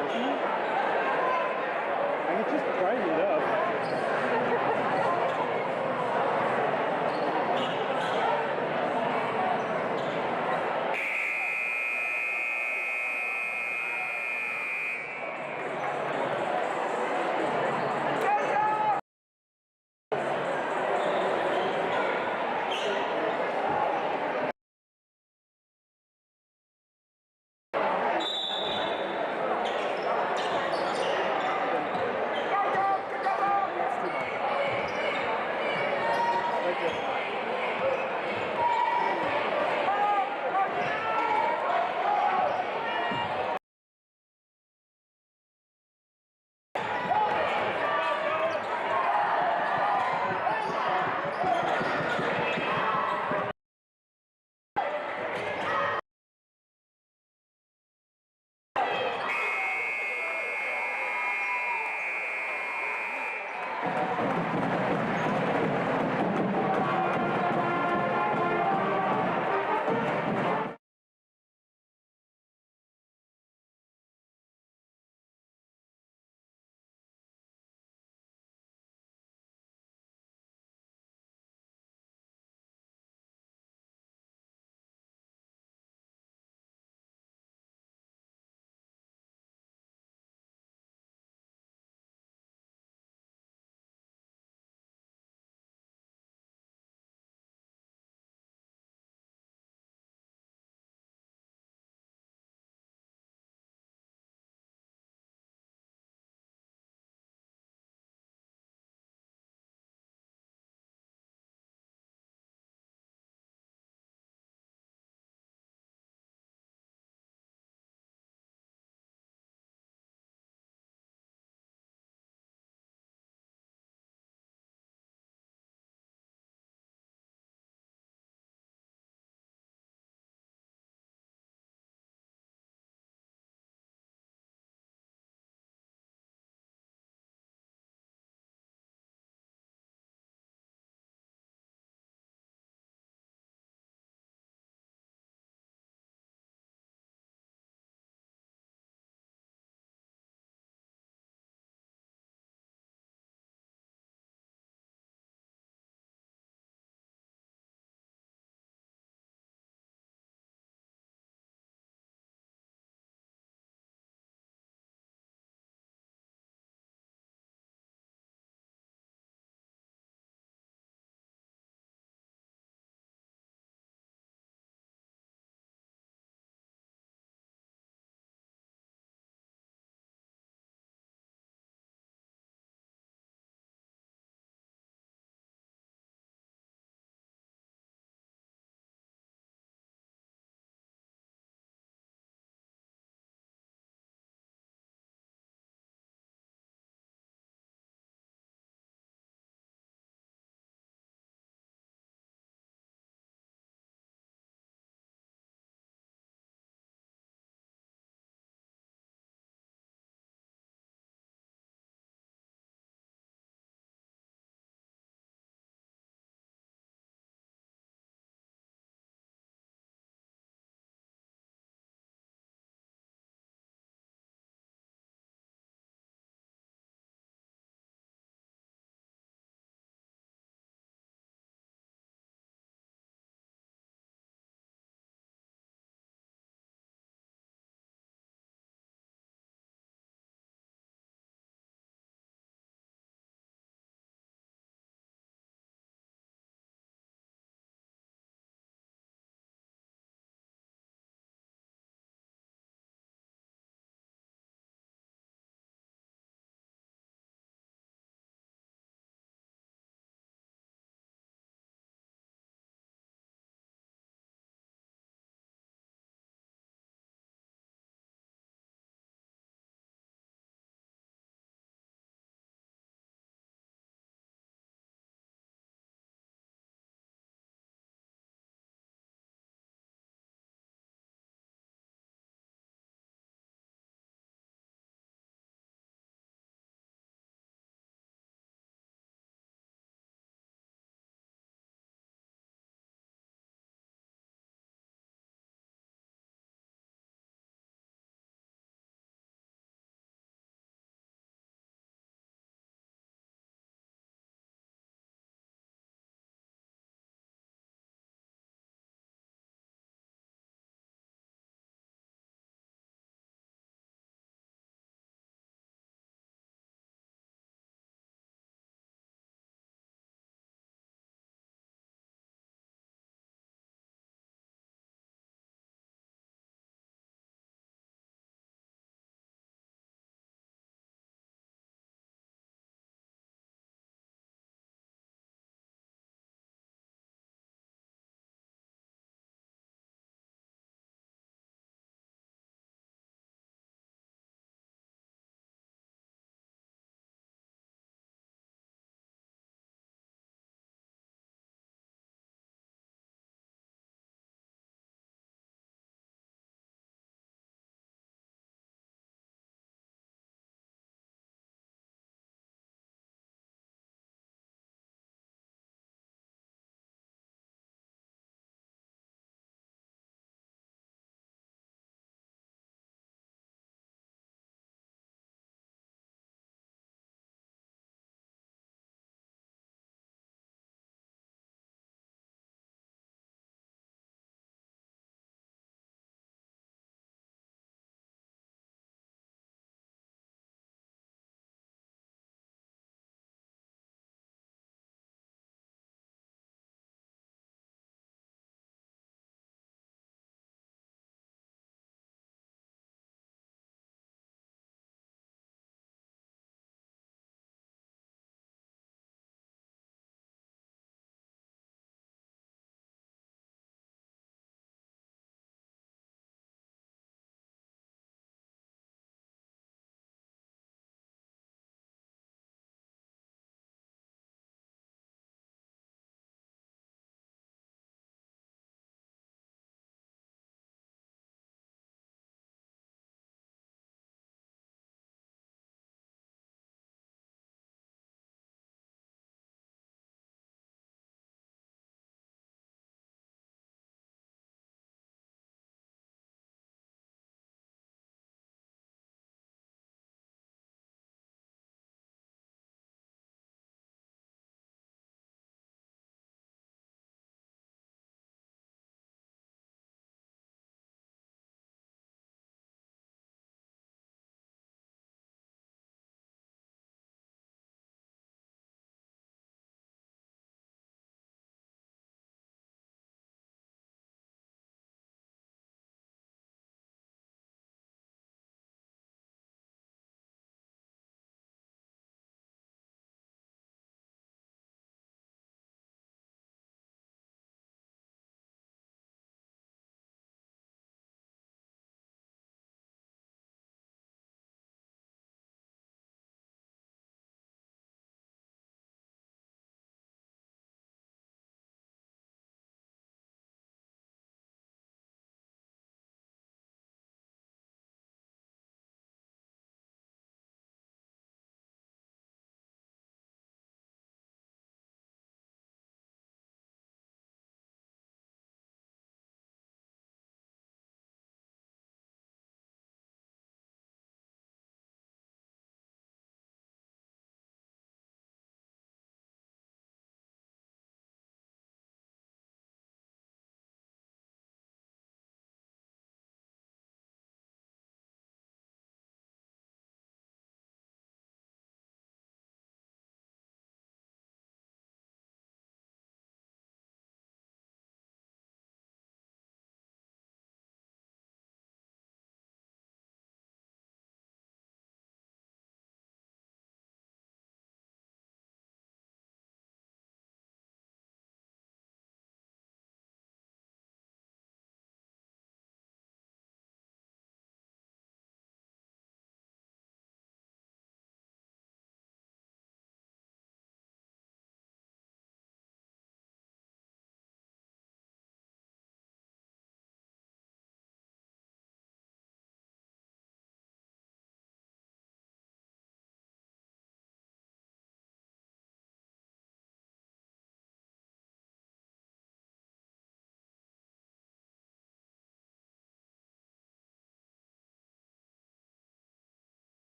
I could just brighten it up.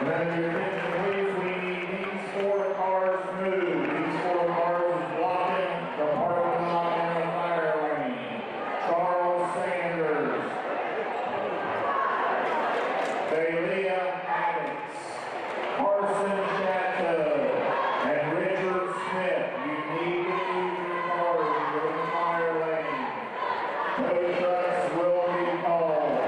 Then your attention, please. We need these 4 cars moved. These 4 cars blocking the parking lot and the fire lane. Charles Sanders, Delia Addicts, Carson Chateau, and Richard Smith. You need to move your cars to the fire lane. Tow trucks will be called.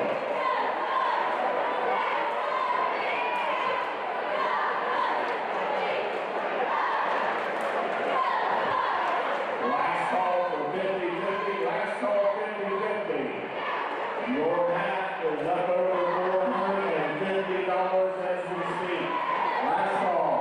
Last call for 50-50. Last call 50-50. Your half is up over $450 as we speak. Last call.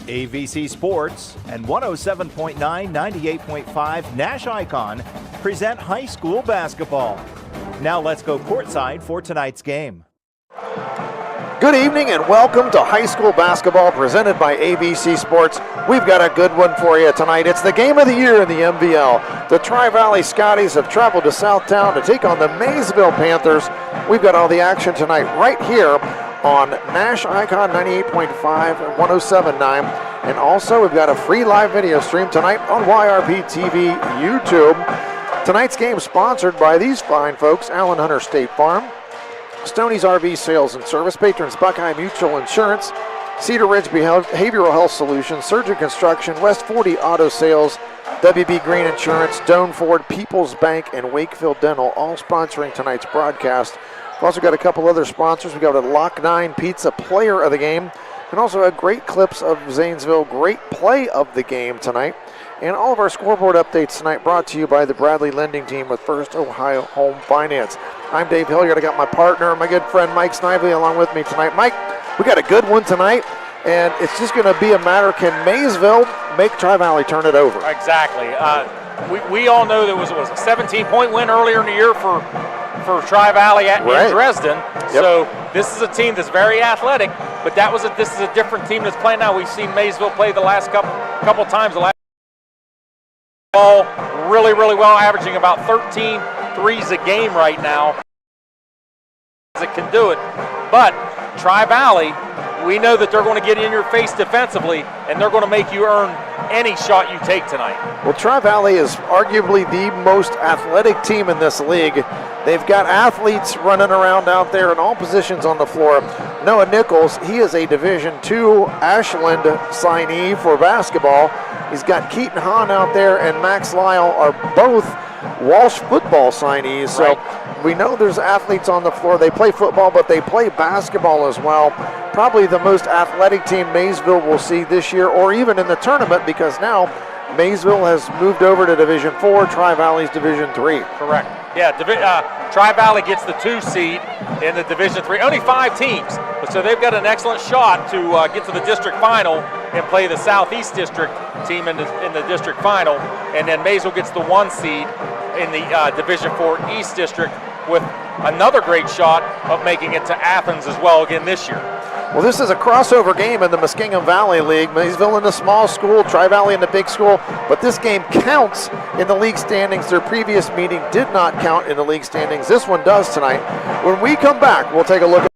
AVC Sports and 107.9, 98.5 Nash Icon present high school basketball. Now let's go courtside for tonight's game. Good evening and welcome to high school basketball presented by AVC Sports. We've got a good one for you tonight. It's the game of the year in the MVL. The Tri-Valley Scotties have traveled to Southtown to take on the Maysville Panthers. We've got all the action tonight right here on Nash Icon 98.5 and 107.9. And also we've got a free live video stream tonight on YRP TV YouTube. Tonight's game sponsored by these fine folks: Allen Hunter State Farm, Stoney's RV Sales and Service, Patrons Buckeye Mutual Insurance, Cedar Ridge Behavioral Health Solutions, Surgeon Construction, West 40 Auto Sales, WB Green Insurance, Doan Ford, People's Bank, and Wakefield Dental, all sponsoring tonight's broadcast. We've also got a couple other sponsors. We've got a Lock 9 Pizza Player of the Game, and also had great clips of Zanesville, great play of the game tonight. And all of our scoreboard updates tonight brought to you by the Bradley Lending Team with First Ohio Home Finance. I'm Dave Hilliard. I got my partner, my good friend Mike Snively, along with me tonight. Mike, we got a good one tonight, and it's just going to be a matter, can Maysville make Tri-Valley turn it over? Exactly. We all know there was a 17-point win earlier in the year for Tri-Valley in Dresden. Yep. So this is a team that's very athletic, but this is a different team that's playing now. We've seen Maysville play the last couple times. The last ball really well, averaging about 13 threes a game right now. It can do it, but Tri-Valley, we know that they're going to get in your face defensively, and they're going to make you earn any shot you take tonight. Well, Tri-Valley is arguably the most athletic team in this league. They've got athletes running around out there in all positions on the floor. Noah Nichols, he is a Division II Ashland signee for basketball. He's got Keaton Hahn out there, and Max Lyle are both Walsh football signees. So we know there's athletes on the floor. They play football, but they play basketball as well. Probably the most athletic team Maysville will see this year, or even in the tournament, because now Maysville has moved over to Division IV, Tri-Valley's Division III. Correct. Yeah, Tri-Valley gets the 2 seed in the Division III. Only 5 teams, so they've got an excellent shot to get to the district final and play the Southeast District team in the district final. And then Maysville gets the 1 seed in the Division IV East District with another great shot of making it to Athens as well again this year. Well, this is a crossover game in the Muskingum Valley League. Maysville in the small school, Tri-Valley in the big school, but this game counts in the league standings. Their previous meeting did not count in the league standings. This one does tonight. When we come back, we'll take a look at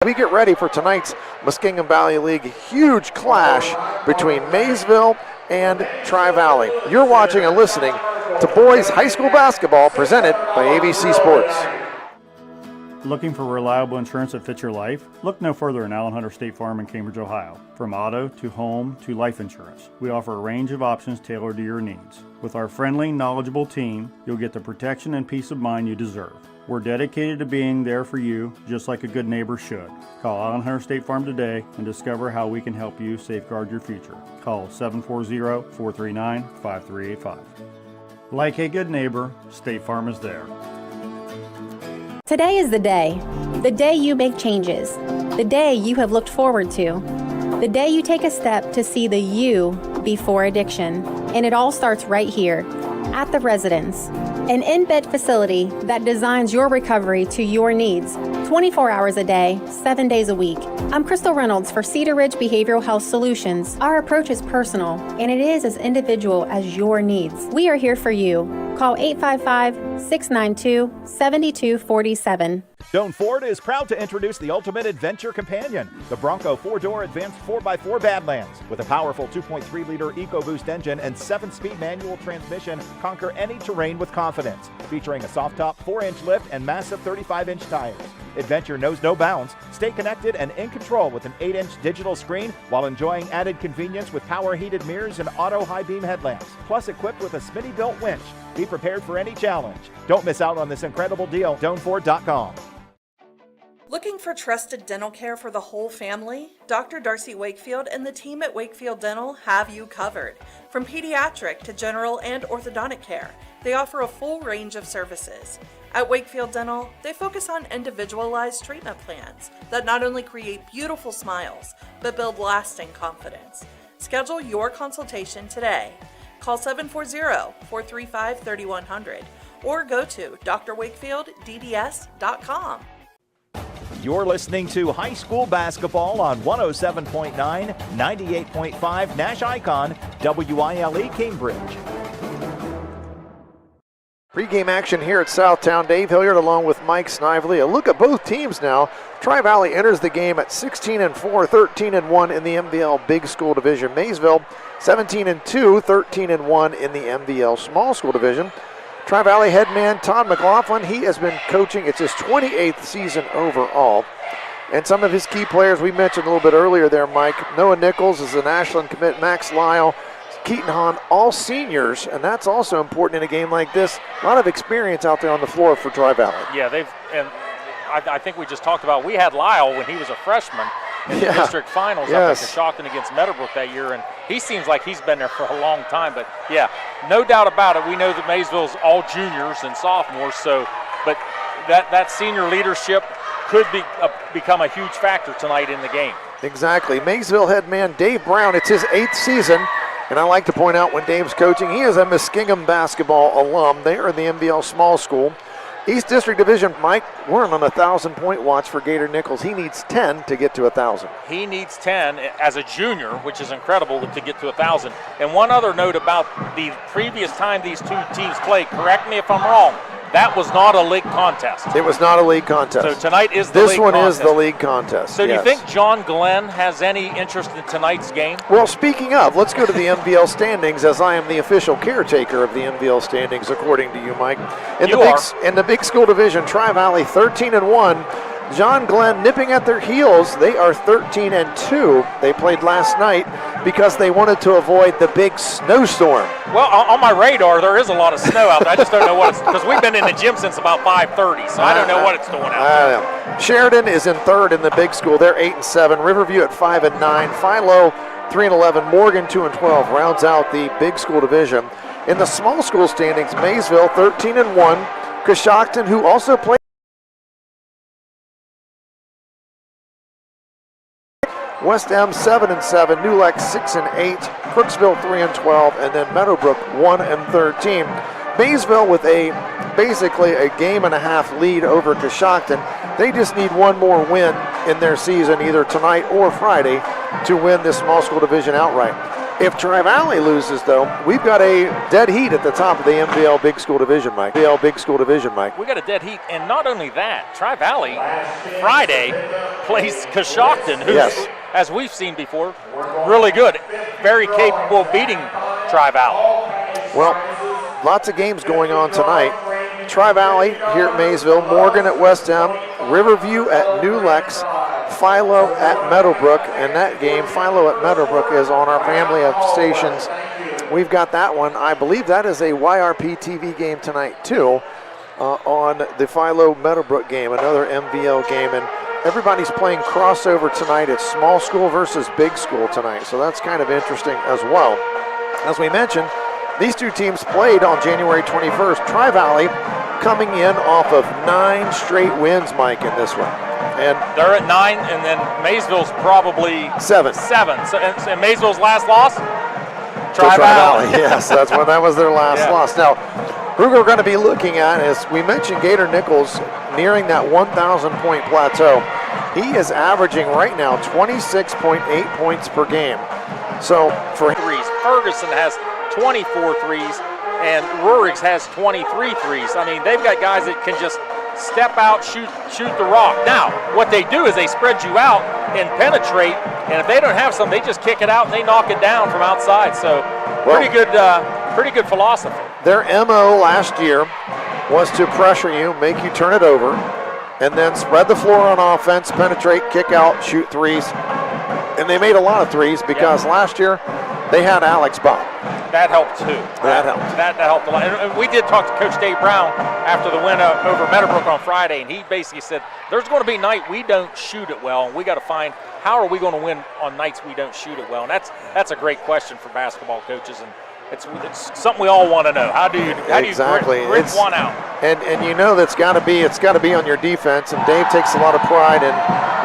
we get ready for tonight's Muskingum Valley League huge clash between Maysville and Tri-Valley. You're watching and listening to boys high school basketball presented by AVC Sports. Looking for reliable insurance that fits your life? Look no further than Allen Hunter State Farm in Cambridge, Ohio. From auto to home to life insurance, we offer a range of options tailored to your needs. With our friendly, knowledgeable team, you'll get the protection and peace of mind you deserve. We're dedicated to being there for you, just like a good neighbor should. Call Allen Hunter State Farm today and discover how we can help you safeguard your future. Call 740-439-5385. Like a good neighbor, State Farm is there. Today is the day you make changes, the day you have looked forward to, the day you take a step to see the you before addiction. And it all starts right here at The Residence, an in-bed facility that designs your recovery to your needs, 24 hours a day, 7 days a week. I'm Crystal Reynolds for Cedar Ridge Behavioral Health Solutions. Our approach is personal, and it is as individual as your needs. We are here for you. Call 855-692-7247. Doan Ford is proud to introduce the ultimate adventure companion, the Bronco 4-door advanced 4x4 Badlands. With a powerful 2.3-liter EcoBoost engine and 7-speed manual transmission, conquer any terrain with confidence. Featuring a soft-top 4-inch lift and massive 35-inch tires. Adventure knows no bounds. Stay connected and in control with an 8-inch digital screen while enjoying added convenience with power-heated mirrors and auto high-beam headlamps. Plus equipped with a Smitty-built winch. Be prepared for any challenge. Don't miss out on this incredible deal. DoanFord.com. Looking for trusted dental care for the whole family? Dr. Darcy Wakefield and the team at Wakefield Dental have you covered. From pediatric to general and orthodontic care, they offer a full range of services. At Wakefield Dental, they focus on individualized treatment plans that not only create beautiful smiles, but build lasting confidence. Schedule your consultation today. Call 740-435-3100 or go to drwakefieldDDS.com. You're listening to high school basketball on 107.9, 98.5 Nash Icon WILE Cambridge. Pregame action here at Southtown. Dave Hilliard along with Mike Snively. A look at both teams now. Tri-Valley enters the game at 16-4, 13-1 in the MVL Big School Division. Maysville 17-2, 13-1 in the MVL Small School Division. Tri-Valley head man Todd McLaughlin, he has been coaching. It's his 28th season overall. And some of his key players we mentioned a little bit earlier there, Mike. Noah Nichols is an Ashland commit, Max Lyle, Keaton Hahn, all seniors, and that's also important in a game like this. A lot of experience out there on the floor for Tri-Valley. Yeah, and I think we just talked about, we had Lyle when he was a freshman in the district finals up at Coshocton against Meadowbrook that year, and he seems like he's been there for a long time. But yeah, no doubt about it, we know that Maysville's all juniors and sophomores, but that senior leadership could become a huge factor tonight in the game. Exactly. Maysville head man Dave Brown, it's his 8th season. And I like to point out when Dave's coaching, he is a Muskingum basketball alum. They are in the MVL Small School. East District Division, Mike, we're on a 1,000-point watch for Gator Nichols. He needs 10 to get to 1,000. He needs 10 as a junior, which is incredible to get to 1,000. And one other note about the previous time these two teams played, correct me if I'm wrong, that was not a league contest. It was not a league contest. So tonight is the league contest. This one is the league contest. So do you think John Glenn has any interest in tonight's game? Well, speaking of, let's go to the MVL standings, as I am the official caretaker of the MVL standings, according to you, Mike. In the Big School Division, Tri-Valley 13-1. John Glenn nipping at their heels. They are 13-2. They played last night because they wanted to avoid the big snowstorm. Well, on my radar, there is a lot of snow out there. I just don't know what it's, because we've been in the gym since about 5:30, so I don't know what it's doing out there. Sheridan is in 3rd in the Big School. They're 8-7. Riverview at 5-9. Philo 3-11. Morgan 2-12 rounds out the Big School Division. In the Small School standings, Maysville 13-1. Coshocton, who also played West Em 7-7, New Lex 6-8, Crooksville 3-12, and then Meadowbrook 1-13. Maysville with basically a game-and-a-half lead over Coshocton. They just need one more win in their season, either tonight or Friday, to win this Small School Division outright. If Tri-Valley loses, though, we've got a dead heat at the top of the MVL Big School Division, Mike. MVL Big School Division, Mike. We got a dead heat, and not only that, Tri-Valley Friday plays Coshocton, who's, as we've seen before, really good, very capable of beating Tri-Valley. Well, lots of games going on tonight. Tri-Valley here at Maysville, Morgan at West Em, Riverview at New Lex, Philo at Meadowbrook, and that game, Philo at Meadowbrook, is on our family of stations. We've got that one. I believe that is a YRP TV game tonight, too, on the Philo Meadowbrook game, another MVL game. And everybody's playing crossover tonight. It's small school versus big school tonight, so that's kind of interesting as well. As we mentioned, these two teams played on January 21st. Tri-Valley coming in off of 9 straight wins, Mike, in this one. And they're at 9, and then Maysville's probably 7. So, and Maysville's last loss? Tri-Valley. Yes, that was their last loss. Now, who we're going to be looking at is, we mentioned Gator Nichols nearing that 1,000-point plateau. He is averaging right now 26.8 points per game. So for threes, Ferguson has 24 threes, and Rurig's has 23 threes. I mean, they've got guys that can just step out, shoot the rock. Now, what they do is they spread you out and penetrate, and if they don't have some, they just kick it out and they knock it down from outside. So pretty good philosophy. Their MO last year was to pressure you, make you turn it over, and then spread the floor on offense, penetrate, kick out, shoot threes. And they made a lot of threes because last year they had Alex Bob. That helped too. That helped. That helped a lot. And we did talk to Coach Dave Brown after the win over Meadowbrook on Friday, and he basically said, there's going to be a night we don't shoot it well, and we got to find how are we going to win on nights we don't shoot it well. And that's a great question for basketball coaches. And It's something we all want to know. How do you Exactly. grit one out? And you know it's got to be on your defense, and Dave takes a lot of pride in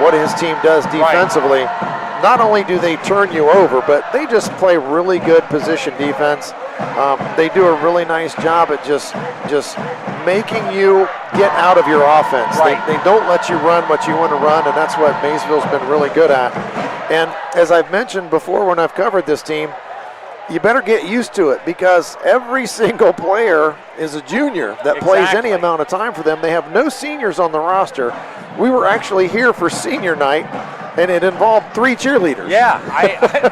what his team does defensively. Right. Not only do they turn you over, but they just play really good position defense. They do a really nice job at just making you get out of your offense. Right. They don't let you run what you want to run, and that's what Maysville's been really good at. And as I've mentioned before when I've covered this team, you better get used to it because every single player is a junior that plays any amount of time for them. They have no seniors on the roster. We were actually here for senior night, and it involved 3 cheerleaders. Yeah,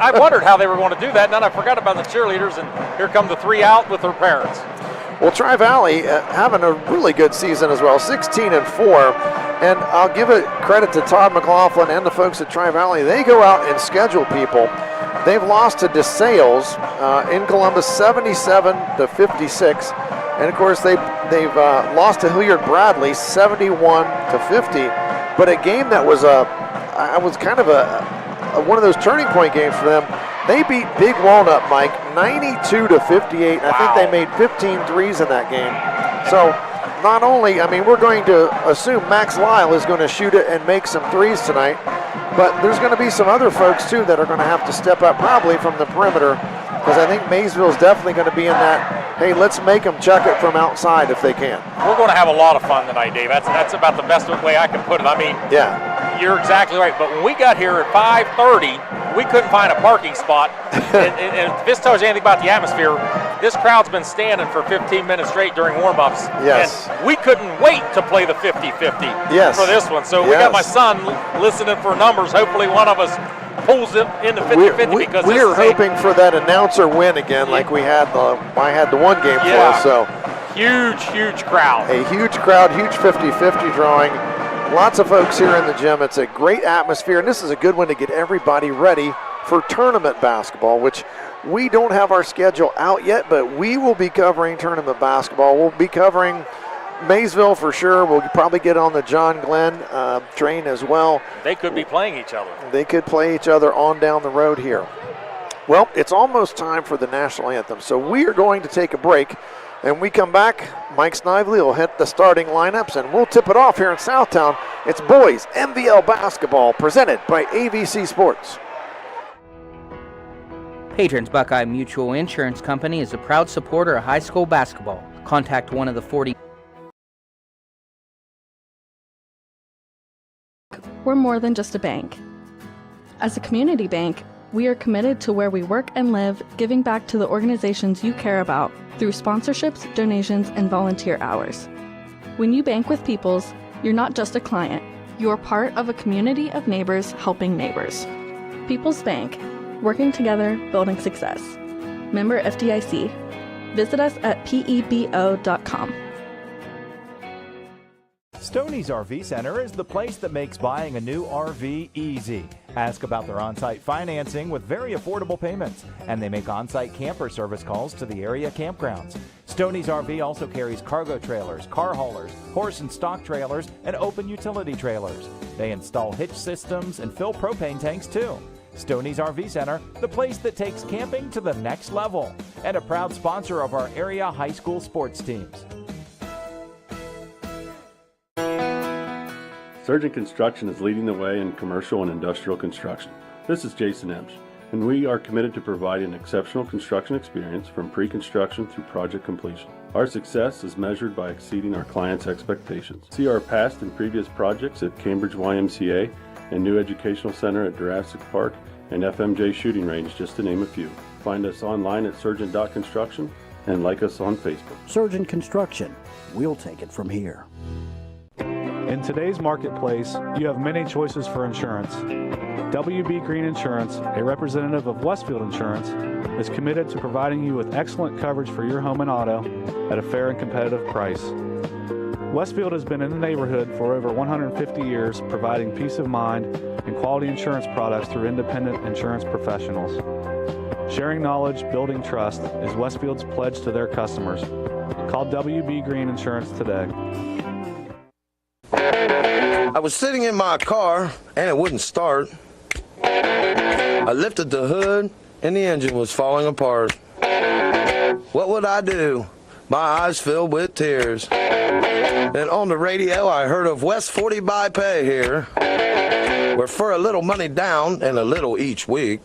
I wondered how they were going to do that, and then I forgot about the cheerleaders, and here come the 3 out with their parents. Well, Tri-Valley having a really good season as well, 16-4. And I'll give it credit to Todd McLaughlin and the folks at Tri-Valley. They go out and schedule people. They've lost to DeSales in Columbus 77-56. And of course they've lost to Hilliard Bradley 71-50. But a game that was kind of one of those turning point games for them. They beat Big Walnut, Mike, 92-58. I think they made 15 threes in that game. So not only, we're going to assume Max Lyle is going to shoot it and make some threes tonight, but there's going to be some other folks too that are going to have to step up probably from the perimeter, because I think Maysville is definitely going to be in that, hey, let's make them chuck it from outside if they can. We're going to have a lot of fun tonight, Dave. That's about the best way I can put it. Yeah. You're exactly right. But when we got here at 5:30, we couldn't find a parking spot. and if this tells you anything about the atmosphere, this crowd's been standing for 15 minutes straight during warm-ups. Yes. And we couldn't wait to play the 50-50 for this one. So we got my son listening for numbers. Hopefully one of us pulls it into 50-50 because we're hoping for that announcer win again, like I had the one game for us. So huge crowd. A huge crowd, huge 50-50 drawing. Lots of folks here in the gym. It's a great atmosphere, and this is a good one to get everybody ready for tournament basketball, which we don't have our schedule out yet, but we will be covering tournament basketball. We'll be covering Maysville for sure. We'll probably get on the John Glenn train as well. They could be playing each other. They could play each other on down the road here. Well, it's almost time for the national anthem, so we are going to take a break. And we come back, Mike Snively will hit the starting lineups, and we'll tip it off here in Southtown. It's boys MVL basketball presented by AVC Sports. Patrons Buckeye Mutual Insurance Company is a proud supporter of high school basketball. Contact one of the 40. We're more than just a bank. As a community bank, we are committed to where we work and live, giving back to the organizations you care about through sponsorships, donations, and volunteer hours. When you bank with Peoples, you're not just a client. You're part of a community of neighbors helping neighbors. Peoples Bank, working together, building success. Member FDIC. Visit us at pebo.com. Stoney's RV Center is the place that makes buying a new RV easy. Ask about their on-site financing with very affordable payments, and they make on-site camper service calls to the area campgrounds. Stoney's RV also carries cargo trailers, car haulers, horse and stock trailers, and open utility trailers. They install hitch systems and fill propane tanks too. Stoney's RV Center, the place that takes camping to the next level, and a proud sponsor of our area high school sports teams. Surgeon Construction is leading the way in commercial and industrial construction. This is Jason Emsch, and we are committed to providing an exceptional construction experience from pre-construction through project completion. Our success is measured by exceeding our clients' expectations. See our past and previous projects at Cambridge YMCA and New Educational Center at Jurassic Park and FMJ Shooting Range, just to name a few. Find us online at surgeon.construction and like us on Facebook. Surgeon Construction, we'll take it from here. In today's marketplace, you have many choices for insurance. WB Green Insurance, a representative of Westfield Insurance, is committed to providing you with excellent coverage for your home and auto at a fair and competitive price. Westfield has been in the neighborhood for over 150 years, providing peace of mind and quality insurance products through independent insurance professionals. Sharing knowledge, building trust is Westfield's pledge to their customers. Call WB Green Insurance today. I was sitting in my car and it wouldn't start. I lifted the hood and the engine was falling apart. what would I do? My eyes filled with tears. And on the radio, I heard of West 40 by Pay here, where for a little money down and a little each week,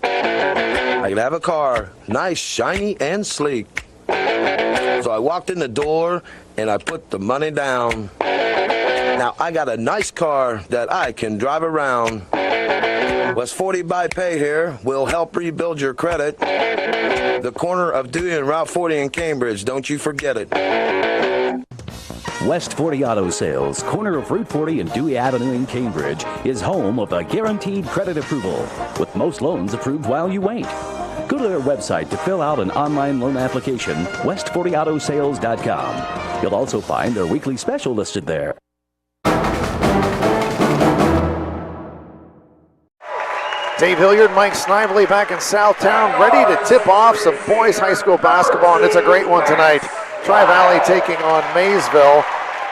I could have a car, nice, shiny, and sleek. So I walked in the door and I put the money down. Now I got a nice car that I can drive around. West 40 by Pay here will help rebuild your credit. The corner of Dewey and Route 40 in Cambridge, don't you forget it. West 40 Auto Sales, corner of Route 40 and Dewey Avenue in Cambridge, is home of a guaranteed credit approval, with most loans approved while you wait. Go to their website to fill out an online loan application, west40autosales.com. You'll also find their weekly special listed there. Dave Hilliard, Mike Snively back in Southtown, ready to tip off some boys high school basketball, and it's a great one tonight. Tri-Valley taking on Maysville.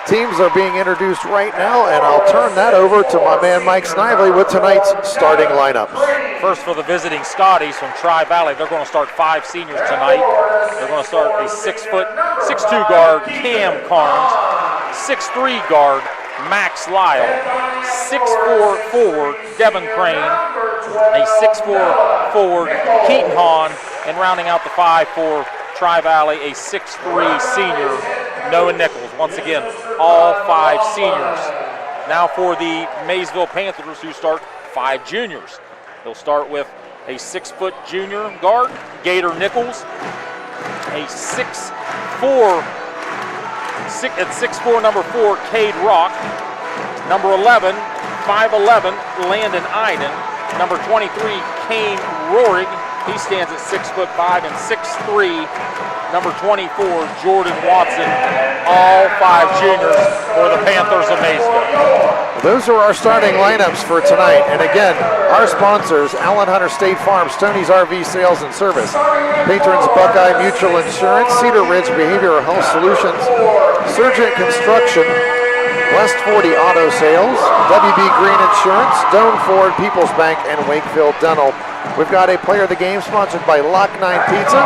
Teams are being introduced right now, and I'll turn that over to my man Mike Snively with tonight's starting lineups. First for the visiting Scotties from Tri-Valley, they're going to start 5 seniors tonight. They're going to start a 6'2" guard, Cam Carnes, 6'3" guard, Max Lyle, 6'4" forward, Devin Crane, a 6'4" forward, Keaton Hahn, and rounding out the 5 for Tri-Valley, a 6'3" senior, Noah Nichols. Once again, all 5 seniors. Now for the Maysville Panthers, who start 5 juniors. They'll start with a 6-foot junior guard, Gator Nichols, a 6'4", number 4, Cade Rock, number 11, 5'11", Landon Iden, number 23, Kane Rohrig. He stands at 6'5" and 6'3", number 24, Jordan Watson, all 5 juniors for the Panthers of Maysville. Those are our starting lineups for tonight. And again, our sponsors, Allen Hunter State Farm, Stoney's RV Sales and Service, patrons Buckeye Mutual Insurance, Cedar Ridge Behavioral Health Solutions, Surgent Construction, West 40 Auto Sales, WB Green Insurance, Stone Ford, People's Bank, and Wakefield Dental. We've got a player of the game sponsored by Lock 9 Pizza,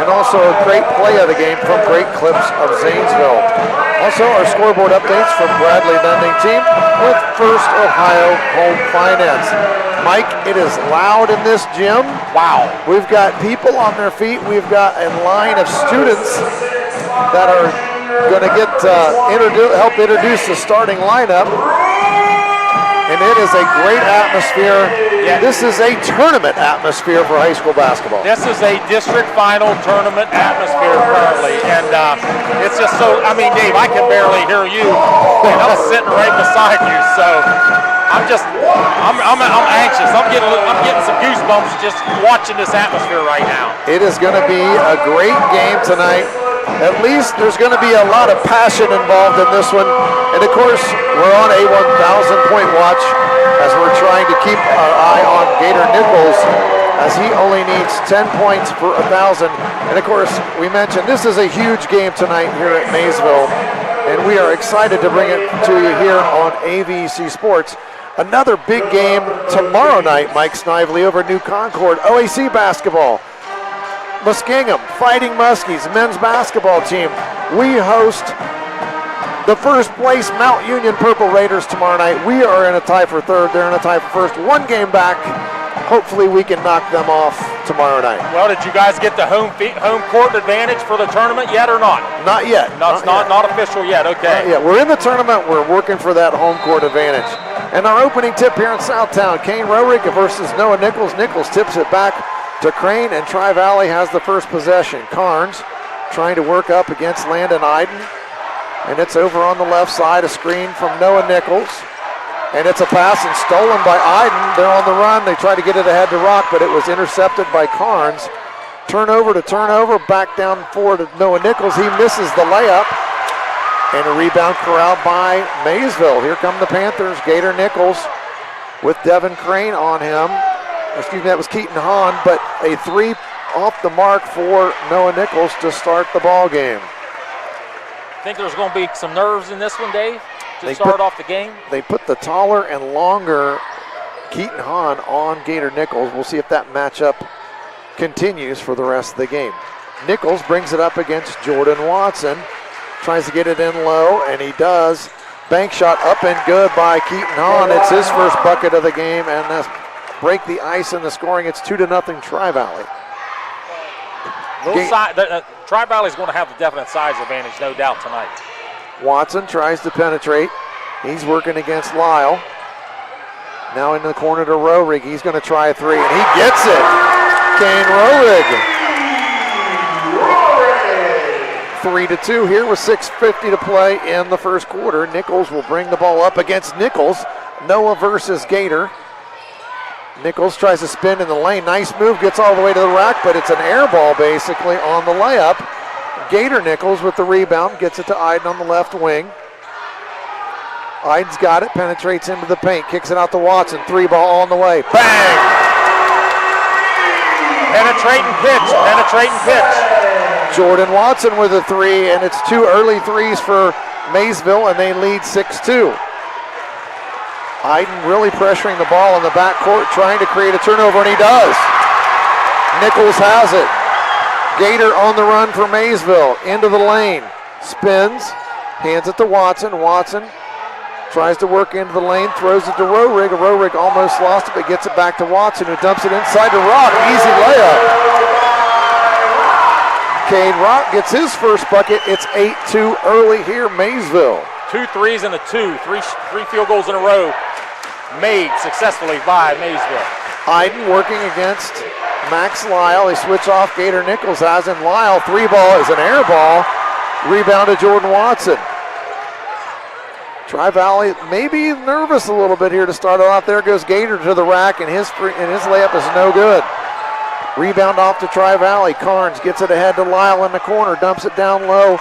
and also a great play of the game from Great Clips of Zanesville. Also, our scoreboard updates from Bradley Lending Team with First Ohio Home Finance. Mike, it is loud in this gym. Wow. We've got people on their feet. We've got a line of students that are going to get help introduce the starting lineup. And it is a great atmosphere. Yeah. This is a tournament atmosphere for high school basketball. This is a district final tournament atmosphere currently, and it's just so, I mean, Dave, I can barely hear you, and I'm sitting right beside you, so I'm anxious. I'm getting some goosebumps just watching this atmosphere right now. It is going to be a great game tonight. At least there's going to be a lot of passion involved in this one. And of course, we're on a 1,000-point watch as we're trying to keep our eye on Gator Nichols, as he only needs 10 points for 1,000. And of course, we mentioned this is a huge game tonight here at Maysville, and we are excited to bring it to you here on AVC Sports. Another big game tomorrow night, Mike Snively, over New Concord, OAC basketball. Muskingum, Fighting Muskies, men's basketball team. We host the first place Mount Union Purple Raiders tomorrow night. We are in a tie for third. They're in a tie for first. 1 game back. Hopefully we can knock them off tomorrow night. Well, did you guys get the home court advantage for the tournament yet or not? Not yet. No, it's not official yet. Okay. Yeah, we're in the tournament. We're working for that home court advantage. And our opening tip here in Southtown, Kane Rohrig versus Noah Nichols. Nichols tips it back to Crane, and Tri-Valley has the first possession. Carnes trying to work up against Landon Iden, and it's over on the left side, a screen from Noah Nichols, and it's a pass and stolen by Iden. They're on the run. They try to get it ahead to Rock, but it was intercepted by Carnes. Turnover, back down forward to Noah Nichols. He misses the layup, and a rebound corralled by Maysville. Here come the Panthers. Gator Nichols with Devin Crane on him. Excuse me, that was Keaton Hahn, but a 3 off the mark for Noah Nichols to start the ball game. Think there's going to be some nerves in this one, Dave, to start off the game? They put the taller and longer Keaton Hahn on Gator Nichols. We'll see if that matchup continues for the rest of the game. Nichols brings it up against Jordan Watson. Tries to get it in low, and he does. Bank shot up and good by Keaton Hahn. It's his first bucket of the game, and that's break the ice in the scoring. It's 2-0 Tri-Valley. Tri-Valley is going to have the definite size advantage, no doubt, tonight. Watson tries to penetrate. He's working against Lyle. Now in the corner to Rohrig. He's going to try a three, and he gets it. Kane Rohrig. 3-2 here with 6:50 to play in the first quarter. Nichols will bring the ball up against Nichols. Noah versus Gator. Nichols tries to spin in the lane. Nice move, gets all the way to the rack, but it's an air ball basically on the layup. Gator Nichols with the rebound, gets it to Iden on the left wing. Iden's got it, penetrates into the paint, kicks it out to Watson. Three ball on the way. Bang! Penetrating pitch. Jordan Watson with a three, and it's two early threes for Maysville, and they lead 6-2. Iden really pressuring the ball in the backcourt, trying to create a turnover, and he does. Nichols has it. Gator on the run for Maysville, into the lane. Spins, hands it to Watson. Watson tries to work into the lane, throws it to Rohrig. Rohrig almost lost it, but gets it back to Watson, who dumps it inside to Rock. Easy layup. Cade Rock gets his first bucket. It's 8-2 early here, Maysville. 2 threes and a two. Three field goals in a row made successfully by Maysville. Iden working against Max Lyle. They switch off. Gator Nichols has him. Lyle, three ball is an air ball. Rebound to Jordan Watson. Tri-Valley maybe nervous a little bit here to start off. There goes Gator to the rack, and his layup is no good. Rebound off to Tri-Valley. Carnes gets it ahead to Lyle in the corner, dumps it down low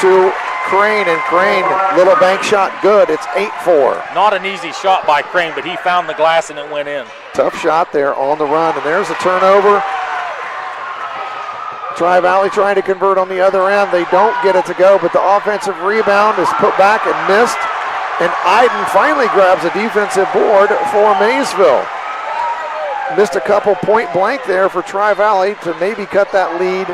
to Crane, and Crane, little bank shot, good. It's 8-4. Not an easy shot by Crane, but he found the glass and it went in. Tough shot there on the run, and there's a turnover. Tri-Valley trying to convert on the other end. They don't get it to go, but the offensive rebound is put back and missed, and Iden finally grabs a defensive board for Maysville. Missed a couple point blank there for Tri-Valley to maybe cut that lead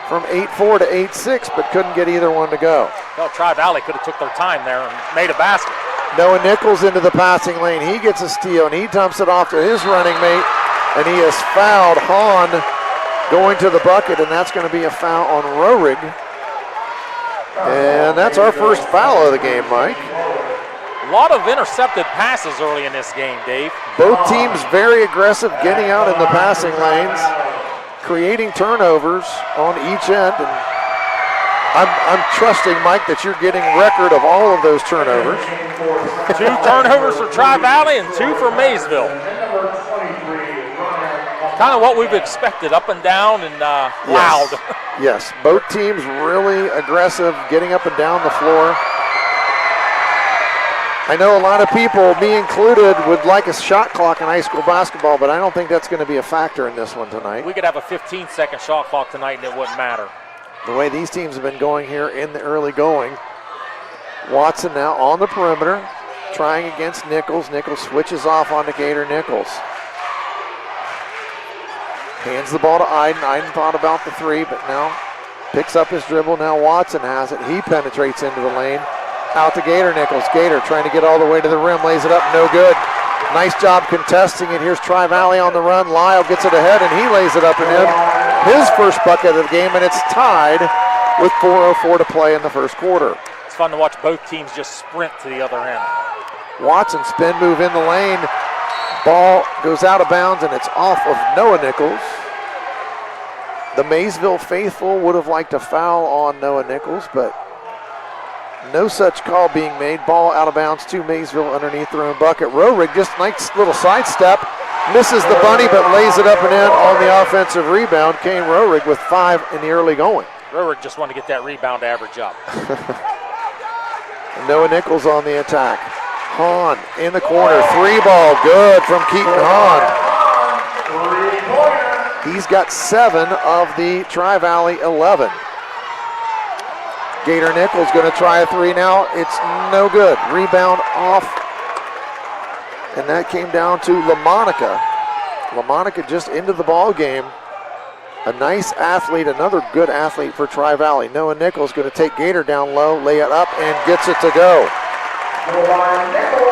from 8-4 to 8-6, but couldn't get either one to go. Well, Tri-Valley could have took their time there and made a basket. Noah Nichols into the passing lane. He gets a steal, and he dumps it off to his running mate, and he has fouled Hahn going to the bucket, and that's going to be a foul on Rohrig. And that's our first foul of the game, Mike. A lot of intercepted passes early in this game, Dave. Both teams very aggressive, getting out in the passing lanes, creating turnovers on each end. And I'm trusting, Mike, that you're getting record of all of those turnovers. 2 turnovers for Tri-Valley and 2 for Maysville. Kind of what we've expected, up and down and loud. Yes, both teams really aggressive, getting up and down the floor. I know a lot of people, me included, would like a shot clock in high school basketball, but I don't think that's going to be a factor in this one tonight. We could have a 15-second shot clock tonight and it wouldn't matter. The way these teams have been going here in the early going. Watson now on the perimeter, trying against Nichols. Nichols switches off onto Gator Nichols. Hands the ball to Iden. Iden thought about the three, but now picks up his dribble. Now Watson has it. He penetrates into the lane. Out to Gator Nichols. Gator trying to get all the way to the rim. Lays it up, no good. Nice job contesting it. Here's Tri-Valley on the run. Lyle gets it ahead, and he lays it up and in. His first bucket of the game, and it's tied with 4:04 to play in the first quarter. It's fun to watch both teams just sprint to the other end. Watson spin move in the lane. Ball goes out of bounds, and it's off of Noah Nichols. The Maysville faithful would have liked a foul on Noah Nichols, but no such call being made. Ball out of bounds to Maysville underneath their own bucket. Rohrig, just nice little sidestep. Misses the bunny, but lays it up and in on the offensive rebound. Kane Rohrig with 5 in the early going. Rohrig just wanted to get that rebound average up. Noah Nichols on the attack. Hahn in the corner. 3 ball, good from Keaton Hahn. He's got 7 of the Tri-Valley 11. Gator Nichols going to try a 3 now. It's no good. Rebound off. And that came down to LaMonica. LaMonica just into the ball game A nice athlete, another good athlete for Tri-Valley. Noah Nichols going to take Gator down low, lay it up, and gets it to go.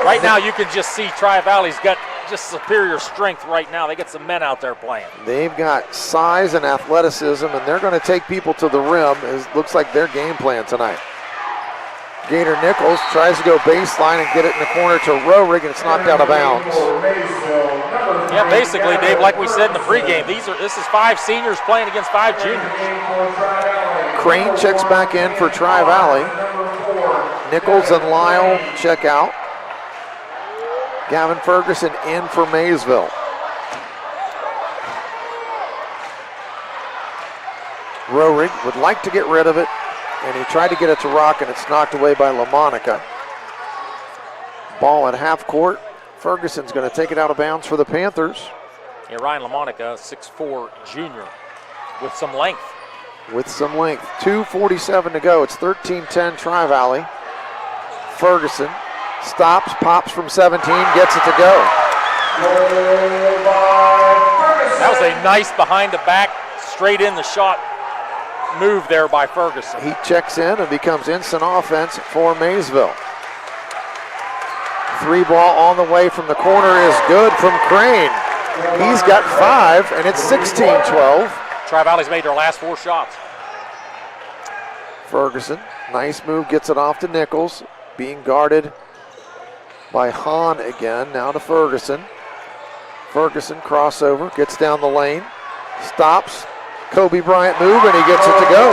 Right now you can just see Tri-Valley's got just superior strength right now. They got some men out there playing. They've got size and athleticism, and they're going to take people to the rim. It looks like their game plan tonight. Gator Nichols tries to go baseline and get it in the corner to Roehrig, and it's knocked out of bounds. Yeah, basically, Dave, like we said in the pregame, this is 5 seniors playing against 5 juniors. Crane checks back in for Tri-Valley. Nichols and Lyle check out. Gavin Ferguson in for Maysville. Roehrig would like to get rid of it, and he tried to get it to Rock, and it's knocked away by LaMonica. Ball at half court. Ferguson's going to take it out of bounds for the Panthers. Yeah, Ryan LaMonica, 6'4" junior with some length. With some length. 2:47 to go. It's 13-10 Tri-Valley. Ferguson stops, pops from 17, gets it to go. That was a nice behind the back, straight in the shot move there by Ferguson. He checks in and becomes instant offense for Maysville. 3 ball on the way from the corner is good from Crane. He's got 5, and it's 16-12. Tri-Valley's made their last 4 shots. Ferguson, nice move, gets it off to Nichols, being guarded by Hahn again, now to Ferguson. Ferguson crossover, gets down the lane, stops, Kobe Bryant move, and he gets it to go.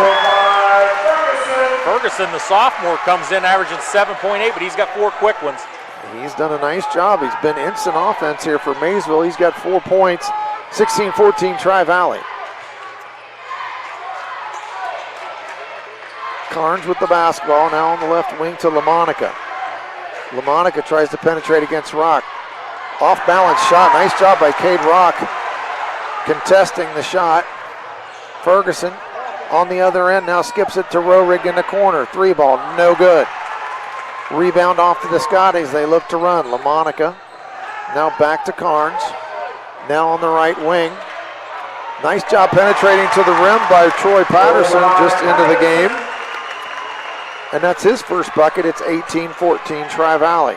Ferguson, the sophomore, comes in averaging 7.8, but he's got 4 quick ones. He's done a nice job. He's been instant offense here for Maysville. He's got 4 points, 16-14 Tri-Valley. Carnes with the basketball, now on the left wing to LaMonica. LaMonica tries to penetrate against Rock. Off balance shot, nice job by Cade Rock contesting the shot. Ferguson on the other end, now skips it to Roehrig in the corner. 3 ball, no good. Rebound off to the Scotties, they look to run. LaMonica now back to Carnes, now on the right wing. Nice job penetrating to the rim by Troy Patterson just into the game. And that's his first bucket. It's 18-14 Tri-Valley.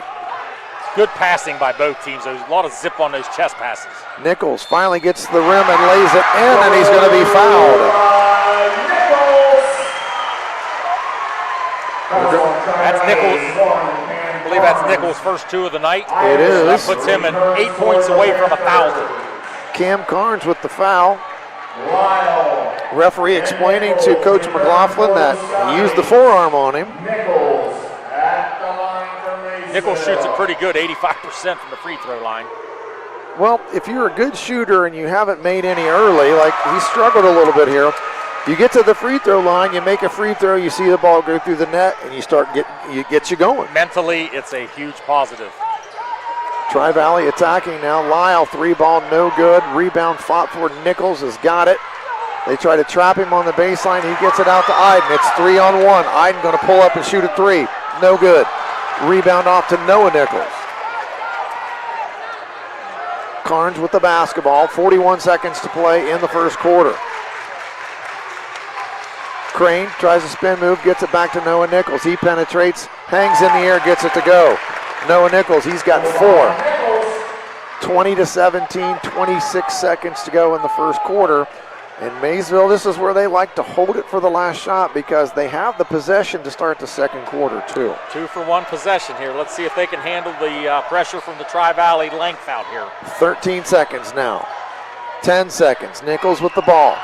Good passing by both teams. There's a lot of zip on those chest passes. Nichols finally gets to the rim and lays it in, and he's going to be fouled. That's Nichols. I believe that's Nichols' first 2 of the night. It is. That puts him at 8 points away from 1,000. Cam Carnes with the foul. Referee explaining to Coach McLaughlin that he used the forearm on him. Nichols shoots it pretty good, 85% from the free throw line. Well, if you're a good shooter and you haven't made any early, like he struggled a little bit here, you get to the free throw line, you make a free throw, you see the ball go through the net, and it gets you going. Mentally, it's a huge positive. Tri-Valley attacking now. Lyle, 3 ball, no good. Rebound fought for. Nichols has got it. They try to trap him on the baseline. He gets it out to Iden. It's 3-on-1. Iden going to pull up and shoot a 3. No good. Rebound off to Noah Nichols. Carnes with the basketball. 41 seconds to play in the first quarter. Crane tries a spin move, gets it back to Noah Nichols. He penetrates, hangs in the air, gets it to go. Noah Nichols, he's got 4. 20-17, 26 seconds to go in the first quarter. And Maysville, this is where they like to hold it for the last shot because they have the possession to start the second quarter too. 2 for 1 possession here. Let's see if they can handle the pressure from the Tri-Valley length out here. 13 seconds now. 10 seconds. Nichols with the ball.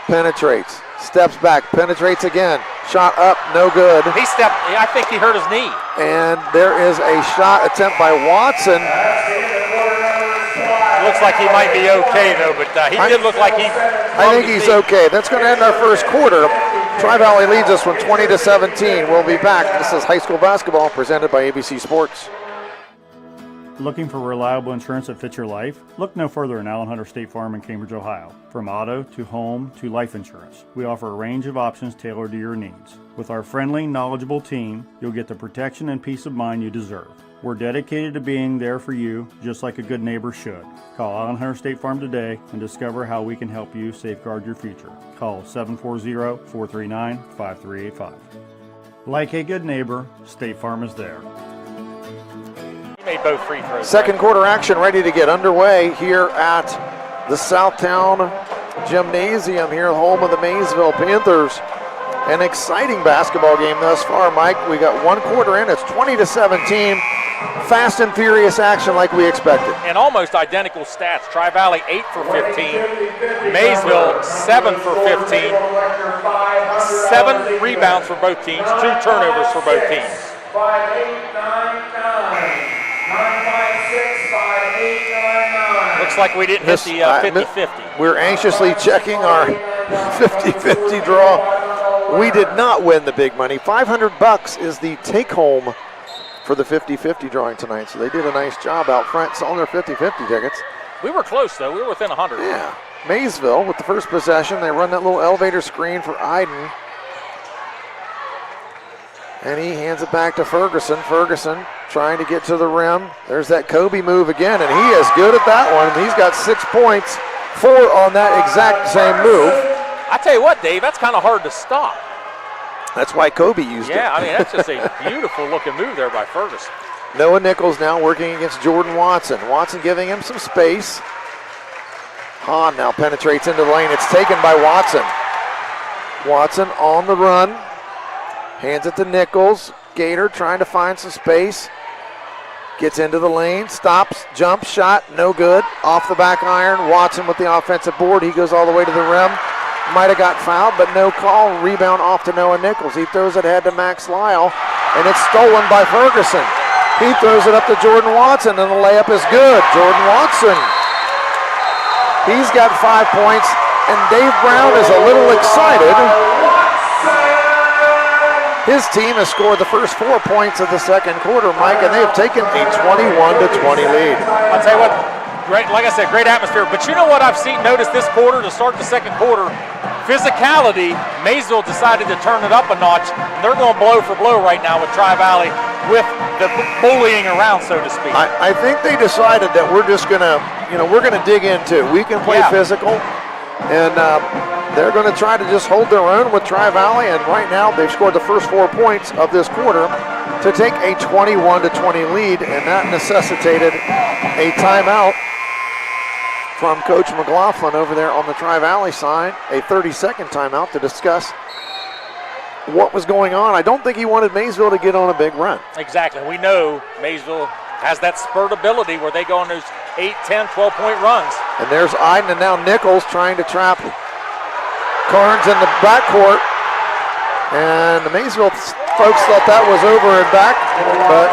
Penetrates. Steps back. Penetrates again. Shot up. No good. He stepped. I think he hurt his knee. And there is a shot attempt by Watson. Looks like he might be okay though, but he did look like he. I think he's okay. That's going to end our first quarter. Tri-Valley leads us from 20-17. We'll be back. This is high school basketball presented by ABC Sports. Looking for reliable insurance that fits your life? Look no further than Allen Hunter State Farm in Cambridge, Ohio. From auto to home to life insurance, we offer a range of options tailored to your needs. With our friendly, knowledgeable team, you'll get the protection and peace of mind you deserve. We're dedicated to being there for you, just like a good neighbor should. Call Allen Hunter State Farm today and discover how we can help you safeguard your future. Call 740-439-5385. Like a good neighbor, State Farm is there. He made both free throws. Second quarter action ready to get underway here at the Southtown Gymnasium, here home of the Maysville Panthers. An exciting basketball game thus far, Mike. We got one quarter in. It's 20-17. Fast and furious action like we expected. And almost identical stats. Tri-Valley 8 for 15. Maysville 7 for 15. 7 rebounds for both teams. 2 turnovers for both teams. 5-8-9-9. Looks like we didn't hit the 50-50. We're anxiously checking our 50-50 draw. We did not win the big money. $500 is the take-home for the 50-50 drawing tonight. So they did a nice job out front selling their 50-50 tickets. We were close, though. We were within 100. Yeah. Maysville with the first possession. They run that little elevator screen for Iden. And he hands it back to Ferguson. Ferguson trying to get to the rim. There's that Kobe move again, and he is good at that one. He's got 6 points, 4 on that exact same move. I tell you what, Dave, that's kind of hard to stop. That's why Kobe used it. Yeah, I mean, that's just a beautiful looking move there by Ferguson. Noah Nichols now working against Jordan Watson. Watson giving him some space. Hahn now penetrates into the lane. It's taken by Watson. Watson on the run. Hands it to Nichols. Gator trying to find some space. Gets into the lane, stops, jump shot, no good. Off the back iron. Watson with the offensive board. He goes all the way to the rim. Might have got fouled, but no call. Rebound off to Noah Nichols. He throws it ahead to Max Lyle, and it's stolen by Ferguson. He throws it up to Jordan Watson, and the layup is good. Jordan Watson. He's got 5 points, and Dave Brown is a little excited. His team has scored the first 4 points of the second quarter, Mike, and they have taken a 21-20 lead. I'll tell you what, great, like I said, great atmosphere. But you know what I've noticed this quarter to start the second quarter? Physicality. Maysville decided to turn it up a notch. They're going blow for blow right now with Tri-Valley with the bullying around, so to speak. I think they decided that we're just going to, we're going to dig into. We can play physical, and they're going to try to just hold their own with Tri-Valley, and right now they've scored the first 4 points of this quarter to take a 21-20 lead, and that necessitated a timeout from Coach McLaughlin over there on the Tri-Valley side, a 30-second timeout to discuss what was going on. I don't think he wanted Maysville to get on a big run. Exactly. We know Maysville has that spurt ability where they go on those 8, 10, 12-point runs. And there's Iden, and now Nichols trying to trap Carnes in the backcourt. And the Maysville folks thought that was over and back, but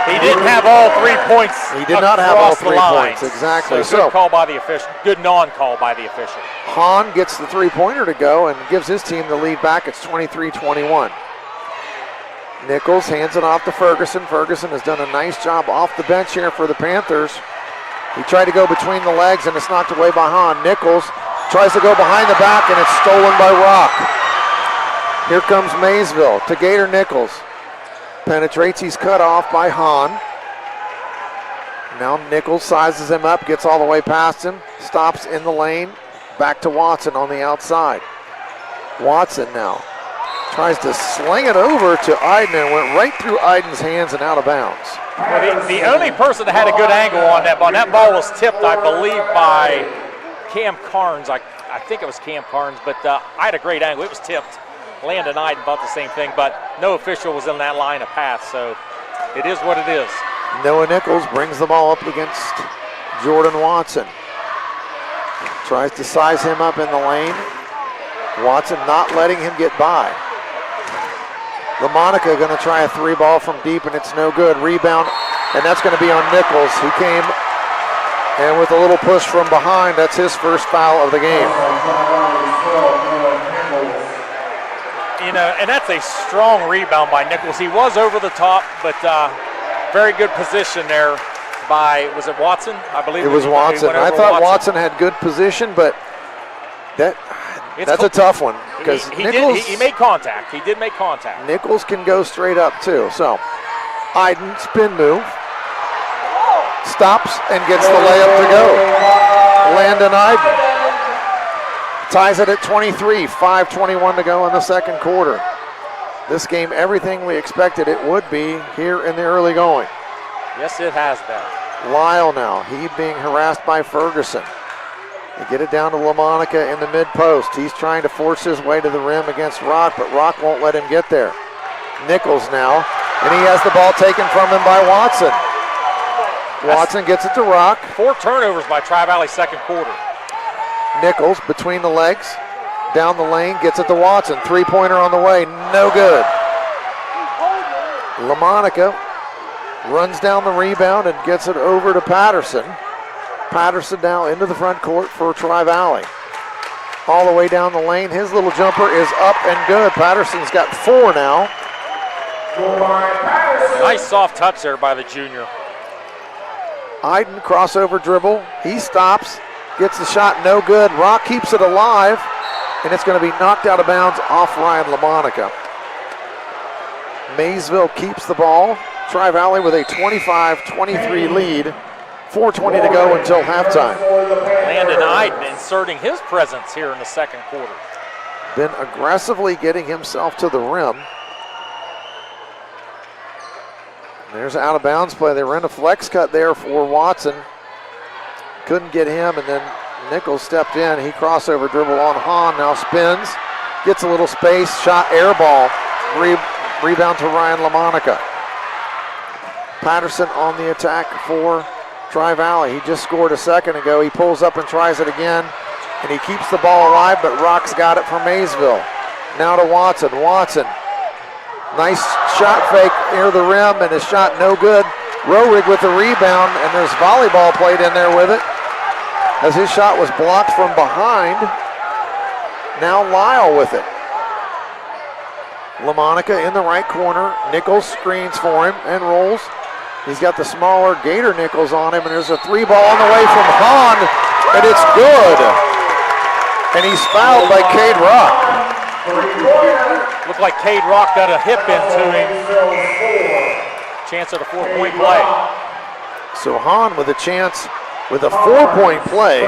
he didn't have all 3 points. He did not have all 3 points, exactly. So good call by the official, good non-call by the official. Hahn gets the three-pointer to go and gives his team the lead back. It's 23-21. Nichols hands it off to Ferguson. Ferguson has done a nice job off the bench here for the Panthers. He tried to go between the legs, and it's knocked away by Hahn. Nichols tries to go behind the back, and it's stolen by Rock. Here comes Maysville to Gator Nichols. Penetrates, he's cut off by Hahn. Now Nichols sizes him up, gets all the way past him, stops in the lane, back to Watson on the outside. Watson now tries to sling it over to Iden and went right through Iden's hands and out of bounds. Well, the only person that had a good angle on that ball was tipped, I believe, by Cam Carnes. I think it was Cam Carnes, but I had a great angle. It was tipped. Landon Iden about the same thing, but no official was in that line of pass, so it is what it is. Noah Nichols brings the ball up against Jordan Watson. Tries to size him up in the lane. Watson not letting him get by. LaMonica going to try a 3-ball from deep, and it's no good. Rebound, and that's going to be on Nichols. He came, and with a little push from behind, that's his first foul of the game. And that's a strong rebound by Nichols. He was over the top, but very good position there by, was it Watson? I believe it was Watson. I thought Watson had good position, but that's a tough one because he made contact. He did make contact. Nichols can go straight up too. So Iden, spin move, stops and gets the layup to go. Landon Iden ties it at 23, 5:21 to go in the second quarter. This game, everything we expected it would be here in the early going. Yes, it has been. Lyle now, he being harassed by Ferguson. They get it down to LaMonica in the mid-post. He's trying to force his way to the rim against Rock, but Rock won't let him get there. Nichols now, and he has the ball taken from him by Watson. Watson gets it to Rock. 4 turnovers by Tri-Valley second quarter. Nichols between the legs, down the lane, gets it to Watson. Three-pointer on the way, no good. LaMonica runs down the rebound and gets it over to Patterson. Patterson now into the front court for Tri-Valley. All the way down the lane, his little jumper is up and good. Patterson's got 4 now. Nice soft touch there by the junior. Iden crossover dribble, he stops, gets the shot, no good. Rock keeps it alive, and it's going to be knocked out of bounds off Ryan LaMonica. Maysville keeps the ball. Tri-Valley with a 25-23 lead. 4:20 to go until halftime. Landon Iden inserting his presence here in the second quarter. Been aggressively getting himself to the rim. There's out of bounds play. They ran a flex cut there for Watson. Couldn't get him, and then Nichols stepped in. He crossover dribble on Hahn, now spins, gets a little space, shot, air ball. Rebound to Ryan LaMonica. Patterson on the attack for Tri-Valley. He just scored a second ago. He pulls up and tries it again, and he keeps the ball alive, but Rock's got it for Maysville. Now to Watson. Watson, nice shot fake near the rim, and his shot no good. Rohrig with the rebound, and there's volleyball played in there with it, as his shot was blocked from behind. Now Lyle with it. LaMonica in the right corner. Nichols screens for him and rolls. He's got the smaller Gator Nichols on him, and there's a 3-ball on the way from Hahn, and it's good. And he's fouled by Cade Rock. Looked like Cade Rock got a hip into him. Chance at a 4-point play. So Hahn with a chance with a 4-point play.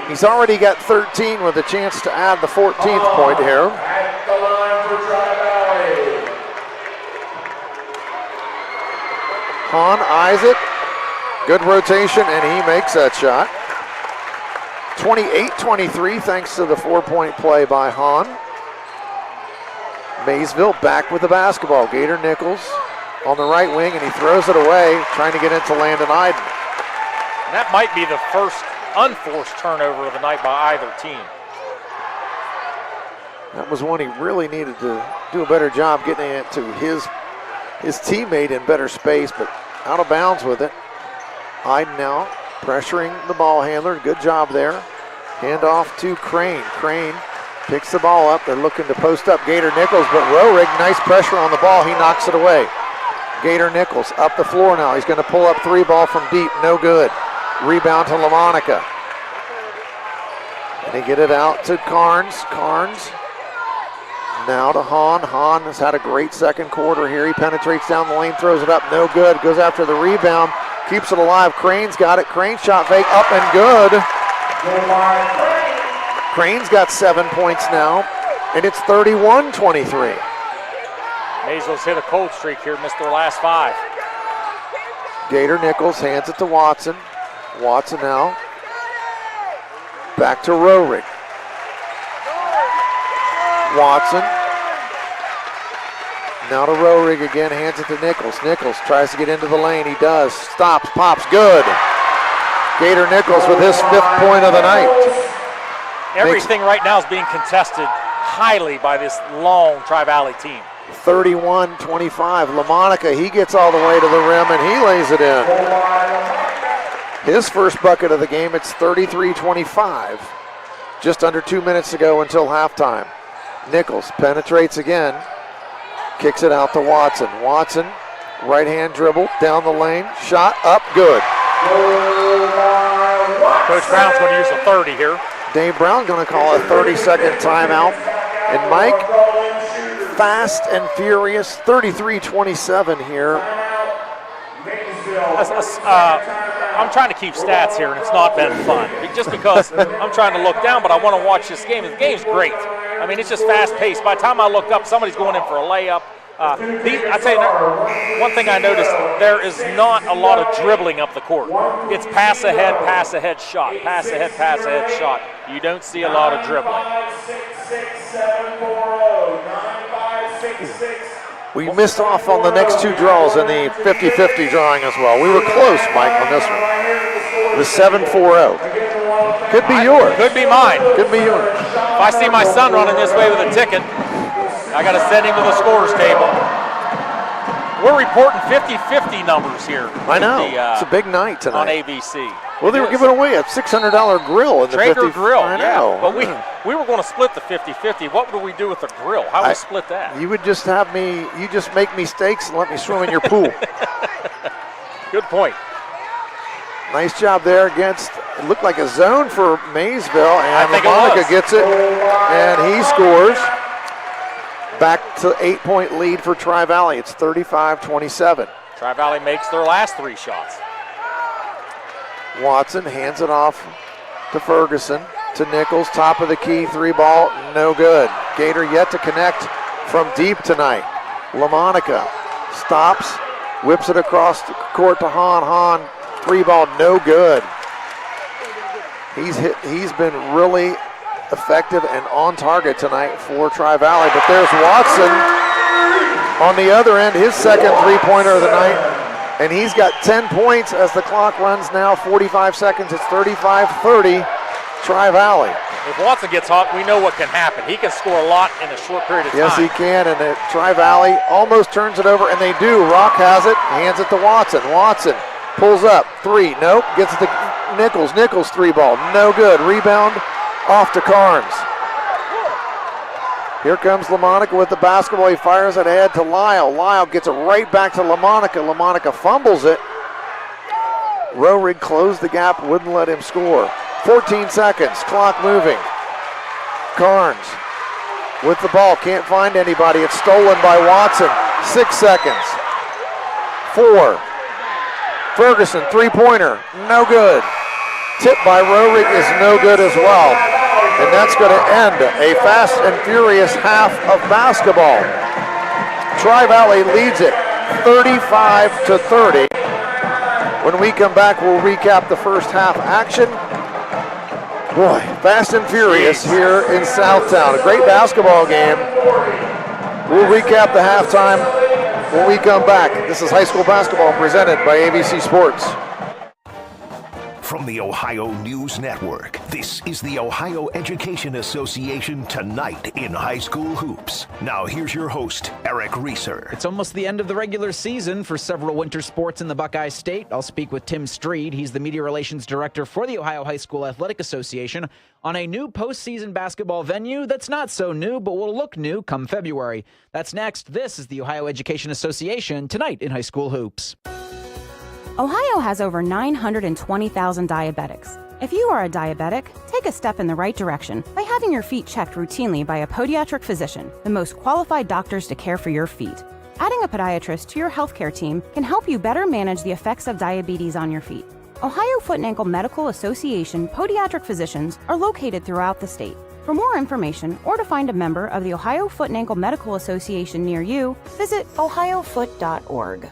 He's already got 13 with a chance to add the 14th point here. Hahn eyes it. Good rotation, and he makes that shot. 28-23 thanks to the 4-point play by Hahn. Maysville back with the basketball. Gator Nichols on the right wing, and he throws it away, trying to get into Landon Iden. And that might be the first unforced turnover of the night by either team. That was one he really needed to do a better job getting it to his teammate in better space, but out of bounds with it. Iden now pressuring the ball handler. Good job there. Hand off to Crane. Crane picks the ball up. They're looking to post up Gator Nichols, but Rohrig, nice pressure on the ball. He knocks it away. Gator Nichols up the floor now. He's going to pull up 3-ball from deep. No good. Rebound to LaMonica. And they get it out to Carnes. Carnes now to Hahn. Hahn has had a great second quarter here. He penetrates down the lane, throws it up, no good. Goes after the rebound, keeps it alive. Crane's got it. Crane shot fake, up and good. Crane's got 7 points now, and it's 31-23. Maysville's hit a cold streak here, missed their last 5. Gator Nichols hands it to Watson. Watson now back to Rohrig. Watson now to Rohrig again, hands it to Nichols. Nichols tries to get into the lane. He does. Stops, pops, good. Gator Nichols with his 5th point of the night. Everything right now is being contested highly by this long Tri-Valley team. 31-25. LaMonica, he gets all the way to the rim and he lays it in. His first bucket of the game. It's 33-25. Just under 2 minutes to go until halftime. Nichols penetrates again. Kicks it out to Watson. Watson Right hand dribble, down the lane, shot, up, good. Coach Brown's going to use a 30 here. Dave Brown going to call a 30-second timeout. And Mike, fast and furious, 33-27 here. I'm trying to keep stats here, and it's not been fun. Just because I'm trying to look down, but I want to watch this game. The game's great. I mean, it's just fast-paced. By the time I look up, somebody's going in for a layup. I tell you, one thing I noticed, there is not a lot of dribbling up the court. It's pass ahead, shot. Pass ahead, shot. You don't see a lot of dribbling. We missed off on the next two draws in the 50-50 drawing as well. We were close, Mike, on this one. It was 7-4-0. Could be yours. Could be mine. Could be yours. If I see my son running this way with a ticket, I got to send him to the scorer's table. We're reporting 50-50 numbers here. I know. It's a big night tonight. On AVC. Well, they were giving away a $600 grill in the Traeger 50. grill, I know. But we were going to split the 50-50. What would we do with the grill? How would we split that? You would just have me, you just make me steaks and let me swim in your pool. Good point. Nice job there against, it looked like a zone for Maysville, and Monica gets it, and he scores. Back to 8-point lead for Tri-Valley. It's 35-27. Tri-Valley makes their last 3 shots. Watson hands it off to Ferguson, to Nichols, top of the key, 3-ball, no good. Gator yet to connect from deep tonight. LaMonica stops, whips it across the court to Hahn. Hahn, 3-ball, no good. He's been really effective and on target tonight for Tri-Valley, but there's Watson on the other end, his second three-pointer of the night, and he's got 10 points as the clock runs now, 45 seconds, it's 35-30, Tri-Valley. If Watson gets hot, we know what can happen. He can score a lot in a short period of time. Yes, he can, and Tri-Valley almost turns it over, and they do. Rock has it, hands it to Watson. Watson pulls up, 3, nope, gets it to Nichols. Nichols, 3-ball, no good. Rebound off to Carnes. Here comes LaMonica with the basketball. He fires it ahead to Lyle. Lyle gets it right back to LaMonica. LaMonica fumbles it. Roerig closed the gap, wouldn't let him score. 14 seconds, clock moving. Carnes with the ball, can't find anybody. It's stolen by Watson. 6 seconds. 4. Ferguson, 3-pointer, no good. Tipped by Roerig is no good as well. And that's going to end a fast and furious half of basketball. Tri-Valley leads it 35-30. When we come back, we'll recap the first half action. Boy, fast and furious here in Southtown. A great basketball game. We'll recap the halftime when we come back. This is high school basketball presented by AVC Sports. From the Ohio News Network, this is the Ohio Education Association Tonight in High School Hoops. Now here's your host, Eric Reeser. It's almost the end of the regular season for several winter sports in the Buckeye State. I'll speak with Tim Streed. He's the Media Relations Director for the Ohio High School Athletic Association on a new postseason basketball venue that's not so new, but will look new come February. That's next. This is the Ohio Education Association Tonight in High School Hoops. Ohio has over 920,000 diabetics. If you are a diabetic, take a step in the right direction by having your feet checked routinely by a podiatric physician, the most qualified doctors to care for your feet. Adding a podiatrist to your healthcare team can help you better manage the effects of diabetes on your feet. Ohio Foot and Ankle Medical Association podiatric physicians are located throughout the state. For more information or to find a member of the Ohio Foot and Ankle Medical Association near you, visit ohiofoot.org.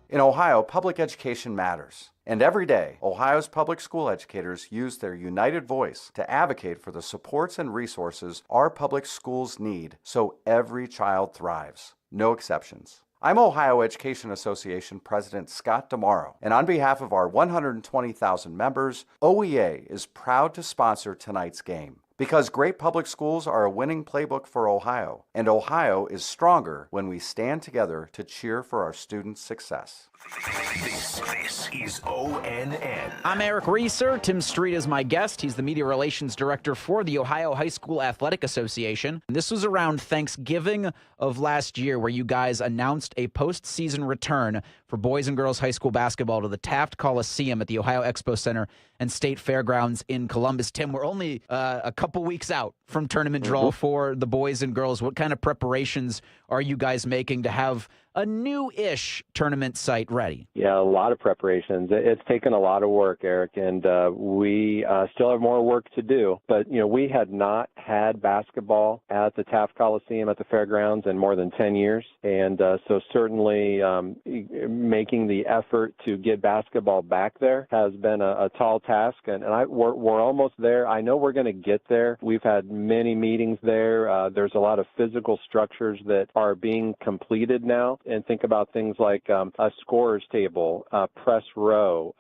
In Ohio, public education matters. And every day, Ohio's public school educators use their united voice to advocate for the supports and resources our public schools need so every child thrives. No exceptions. I'm Ohio Education Association President Scott DeMauro, and on behalf of our 120,000 members, OEA is proud to sponsor tonight's game. Because great public schools are a winning playbook for Ohio, and Ohio is stronger when we stand together to cheer for our students' success. This is ONN. I'm Eric Reeser. Tim Street is my guest. He's the Media Relations Director for the Ohio High School Athletic Association. This was around Thanksgiving of last year where you guys announced a postseason return for boys and girls high school basketball to the Taft Coliseum at the Ohio Expo Center and State Fairgrounds in Columbus. Tim, we're only a couple weeks out from tournament draw for the boys and girls. What kind of preparations are you guys making to have a new-ish tournament site ready? Yeah, a lot of preparations. It's taken a lot of work, Eric, and we still have more work to do. But, we had not had basketball at the Taft Coliseum at the fairgrounds in more than 10 years. And so certainly making the effort to get basketball back there has been a tall task. And we're almost there. I know we're going to get there. We've had many meetings there. There's a lot of physical structures that are being completed now. And think about things like a scorer's table, press row,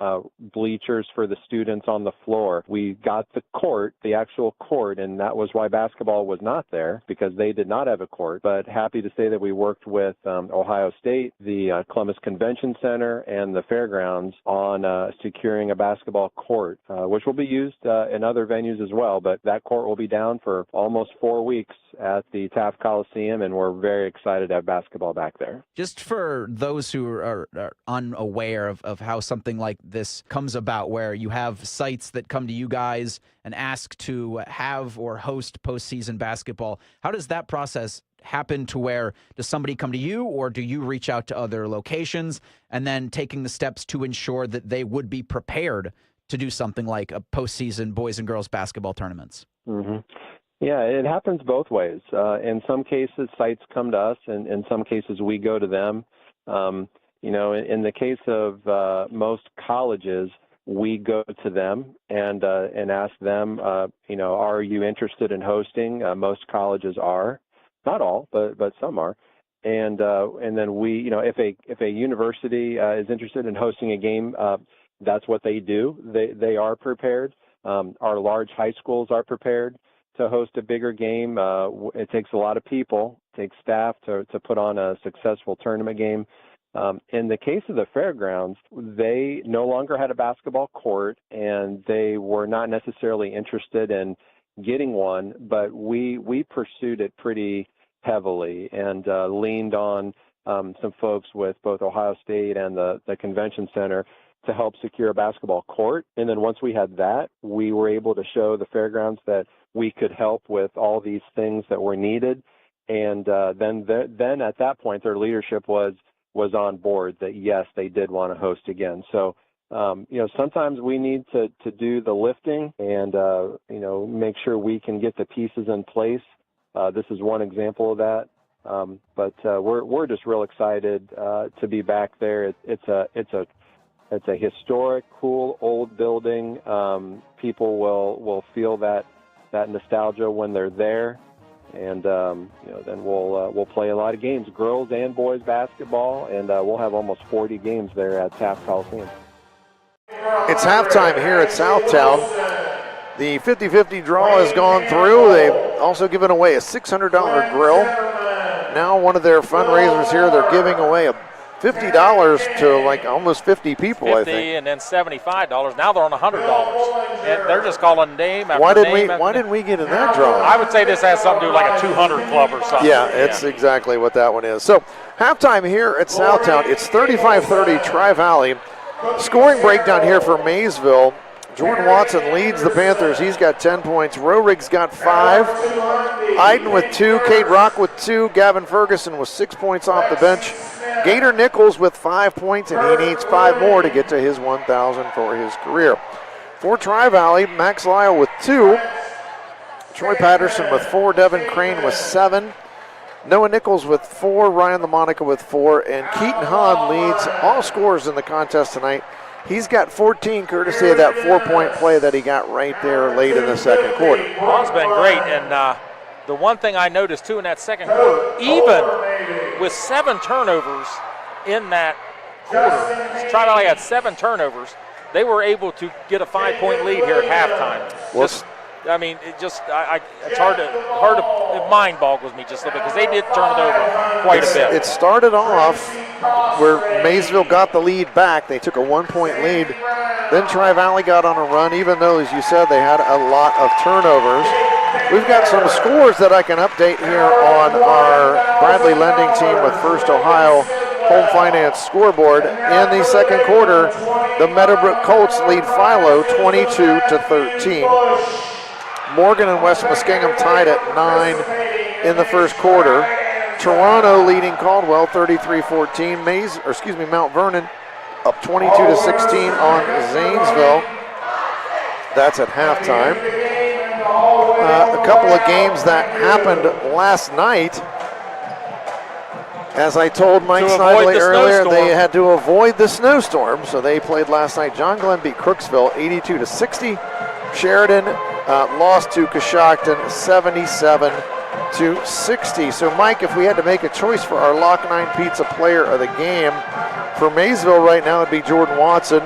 bleachers for the students on the floor. We got the court, the actual court, and that was why basketball was not there, because they did not have a court. But happy to say that we worked with Ohio State, the Columbus Convention Center, and the fairgrounds on securing a basketball court, which will be used in other venues as well. But that court will be down for almost 4 weeks at the Taft Coliseum, and we're very excited to have basketball back there. Just for those who are unaware of how something like this comes about, where you have sites that come to you guys and ask to have or host postseason basketball, how does that process happen? To where does somebody come to you, or do you reach out to other locations and then taking the steps to ensure that they would be prepared to do something like a postseason boys and girls basketball tournaments? Mm-hmm. Yeah, it happens both ways. In some cases, sites come to us, and in some cases, we go to them. In the case of most colleges, we go to them and ask them, are you interested in hosting? Most colleges are, not all, but some are. And then we, if a university is interested in hosting a game, that's what they do. They are prepared. Our large high schools are prepared to host a bigger game. It takes a lot of people, it takes staff to put on a successful tournament game. In the case of the fairgrounds, they no longer had a basketball court, and they were not necessarily interested in getting one, but we pursued it pretty heavily and leaned on some folks with both Ohio State and the Convention Center to help secure a basketball court. And then once we had that, we were able to show the fairgrounds that we could help with all these things that were needed. And then at that point, their leadership was on board that, yes, they did want to host again. So, sometimes we need to do the lifting and, make sure we can get the pieces in place. This is one example of that. But we're just real excited to be back there. It's a historic, cool, old building. People will feel that nostalgia when they're there, and then we'll play a lot of games, girls and boys basketball, and we'll have almost 40 games there at Taft Coliseum. It's halftime here at Southtown. The 50-50 draw has gone through. They've also given away a $600 grill. Now one of their fundraisers here, they're giving away $50 to like almost 50 people, I think. And then $75. Now they're on $100. And they're just calling name after Why name. didn't we get in that draw? I would say this has something to do with like a 200 club or something. Yeah, it's exactly what that one is. So halftime here at Southtown, it's 35-30 Tri-Valley. Scoring breakdown here for Maysville. Jordan Watson leads the Panthers. He's got 10 points. Rorig's got 5. Iden with 2. Cade Rock with 2. Gavin Ferguson with 6 points off the bench. Gator Nichols with 5 points, and he needs 5 more to get to his 1,000 for his career. For Tri-Valley, Max Lyle with 2. Troy Patterson with 4. Devin Crane with 7. Noah Nichols with 4. Ryan LaMonica with 4. And Keaton Hahn leads all scorers in the contest tonight. He's got 14, courtesy of that 4-point play that he got right there late in the second quarter. Hahn's been great, and the one thing I noticed, too, in that second quarter, even with 7 turnovers in that quarter, Tri-Valley had 7 turnovers, they were able to get a 5-point lead here at halftime. Well, I mean, it's hard to, it mind boggles me just a little bit because they did turn it over quite a bit. It started off where Maysville got the lead back. They took a 1-point lead. Then Tri-Valley got on a run, even though, as you said, they had a lot of turnovers. We've got some scores that I can update here on our Bradley Lending team with First Ohio Home Finance scoreboard. In the second quarter, the Meadowbrook Colts lead Philo 22-13. Morgan and West Muskingum tied at 9 in the first quarter. Toronto leading Caldwell 33-14. Mount Vernon up 22-16 on Zanesville. That's at halftime. A couple of games that happened last night. As I told Mike Snidely earlier, they had to avoid the snowstorm, so they played last night. John Glenn beat Crooksville 82-60. Sheridan lost to Coshocton 77-60. So Mike, if we had to make a choice for our Lock 9 Pizza player of the game, for Maysville right now it'd be Jordan Watson.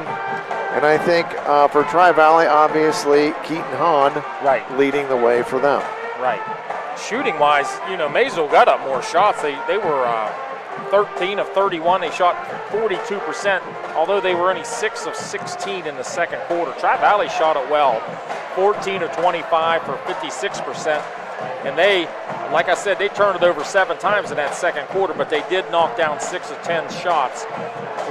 And I think for Tri-Valley, obviously, Keaton Hahn leading the way for them. Right. Shooting-wise, Maysville got up more shots. They were 13 of 31. They shot 42%, although they were only 6 of 16 in the second quarter. Tri-Valley shot it well, 14 of 25 for 56%. And they, like I said, they turned it over 7 times in that second quarter, but they did knock down 6 of 10 shots.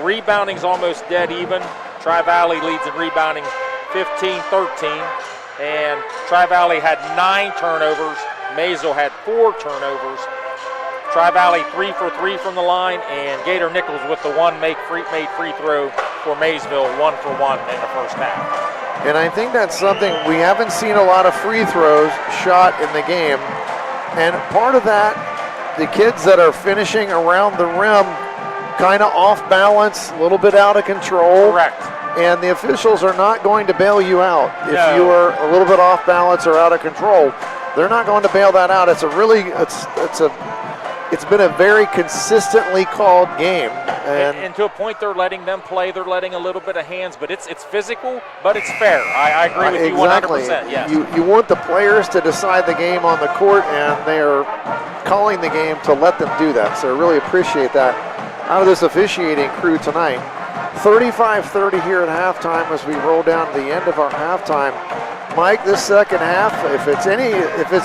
Rebounding's almost dead even. Tri-Valley leads in rebounding 15-13, and Tri-Valley had 9 turnovers. Maysville had 4 turnovers. Tri-Valley 3 for 3 from the line, and Gator Nichols with the one made free throw for Maysville, 1 for 1 in the first half. And I think that's something we haven't seen a lot of free throws shot in the game. And part of that, the kids that are finishing around the rim kind of off balance, a little bit out of control. Correct. And the officials are not going to bail you out if you are a little bit off balance or out of control. They're not going to bail that out. It's been a very consistently called game. And to a point, they're letting them play. They're letting a little bit of hands, but it's physical, but it's fair. I agree with you 100%. Yes. You want the players to decide the game on the court, and they are calling the game to let them do that. So I really appreciate that out of this officiating crew tonight. 35-30 here at halftime as we roll down to the end of our halftime. Mike, this second half, if it's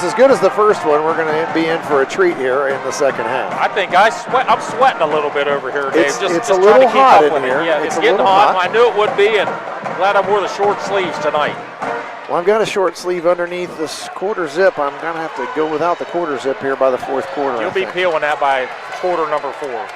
as good as the first one, we're going to be in for a treat here in the second half. I think I'm sweating a little bit over here, Dave. It's a little hot in here. Yeah, it's getting hot. I knew it would be, and glad I wore the short sleeves tonight. Well, I've got a short sleeve underneath this quarter zip. I'm going to have to go without the quarter zip here by the fourth quarter. You'll be peeling that by quarter number 4.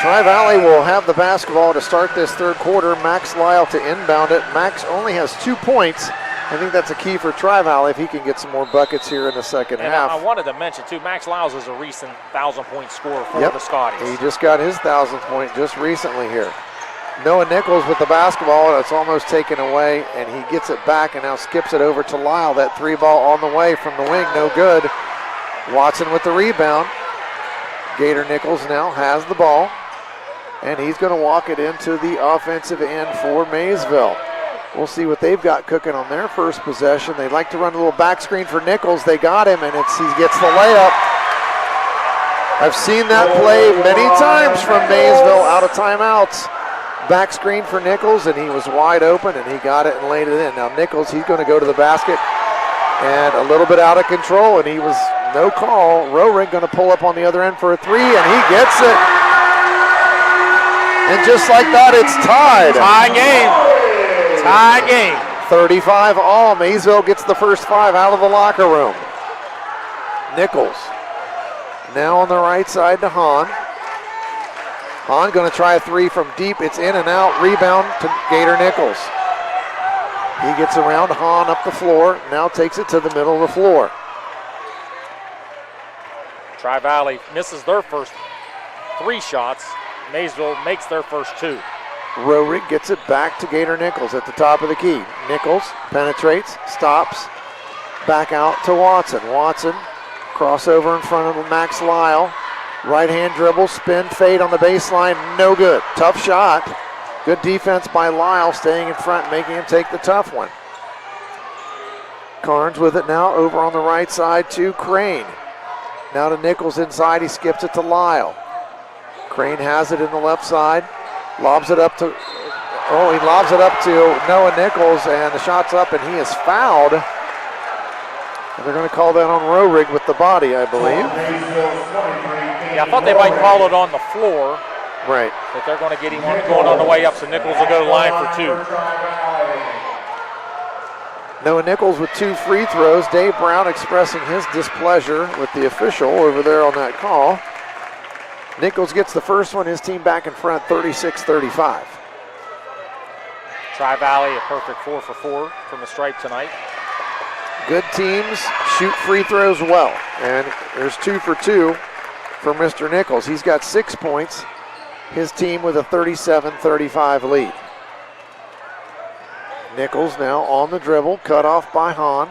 Tri-Valley will have the basketball to start this third quarter. Max Lyle to inbound it. Max only has 2 points. I think that's a key for Tri-Valley if he can get some more buckets here in the second half. I wanted to mention, too, Max Lyles is a recent 1,000-point scorer for the Scotties. He just got his 1,000th point just recently here. Noah Nichols with the basketball. It's almost taken away, and he gets it back and now skips it over to Lyle. That 3-ball on the way from the wing, no good. Watson with the rebound. Gator Nichols now has the ball, and he's going to walk it into the offensive end for Maysville. We'll see what they've got cooking on their first possession. They'd like to run a little back screen for Nichols. They got him, and he gets the layup. I've seen that play many times from Maysville out of timeouts. Back screen for Nichols, and he was wide open, and he got it and laid it in. Now Nichols, he's going to go to the basket, and a little bit out of control, and he was no call. Roehrig going to pull up on the other end for a 3, and he gets it. And just like that, it's tied. Tie game. Tie game. 35 all. Maysville gets the first 5 out of the locker room. Nichols now on the right side to Hahn. Hahn going to try a 3 from deep. It's in and out. Rebound to Gator Nichols. He gets around Hahn up the floor. Now takes it to the middle of the floor. Tri-Valley misses their first 3 shots. Maysville makes their first 2. Roehrig gets it back to Gator Nichols at the top of the key. Nichols penetrates, stops, back out to Watson. Watson, crossover in front of Max Lyle. Right hand dribble, spin, fade on the baseline, no good. Tough shot. Good defense by Lyle, staying in front, making him take the tough one. Carnes with it now over on the right side to Crane. Now to Nichols inside, he skips it to Lyle. Crane has it in the left side, lobs it up to, he lobs it up to Noah Nichols, and the shot's up, and he is fouled. And they're going to call that on Rohrig with the body, I believe. Yeah, I thought they might call it on the floor. Right. But they're going to get him going on the way up, so Nichols will go to the line for 2. Noah Nichols with 2 free throws. Dave Brown expressing his displeasure with the official over there on that call. Nichols gets the first one, his team back in front, 36-35. Tri-Valley a perfect 4 for 4 from the stripe tonight. Good teams shoot free throws well, and there's 2 for 2 for Mr. Nichols. He's got 6 points, his team with a 37-35 lead. Nichols now on the dribble, cut off by Hahn.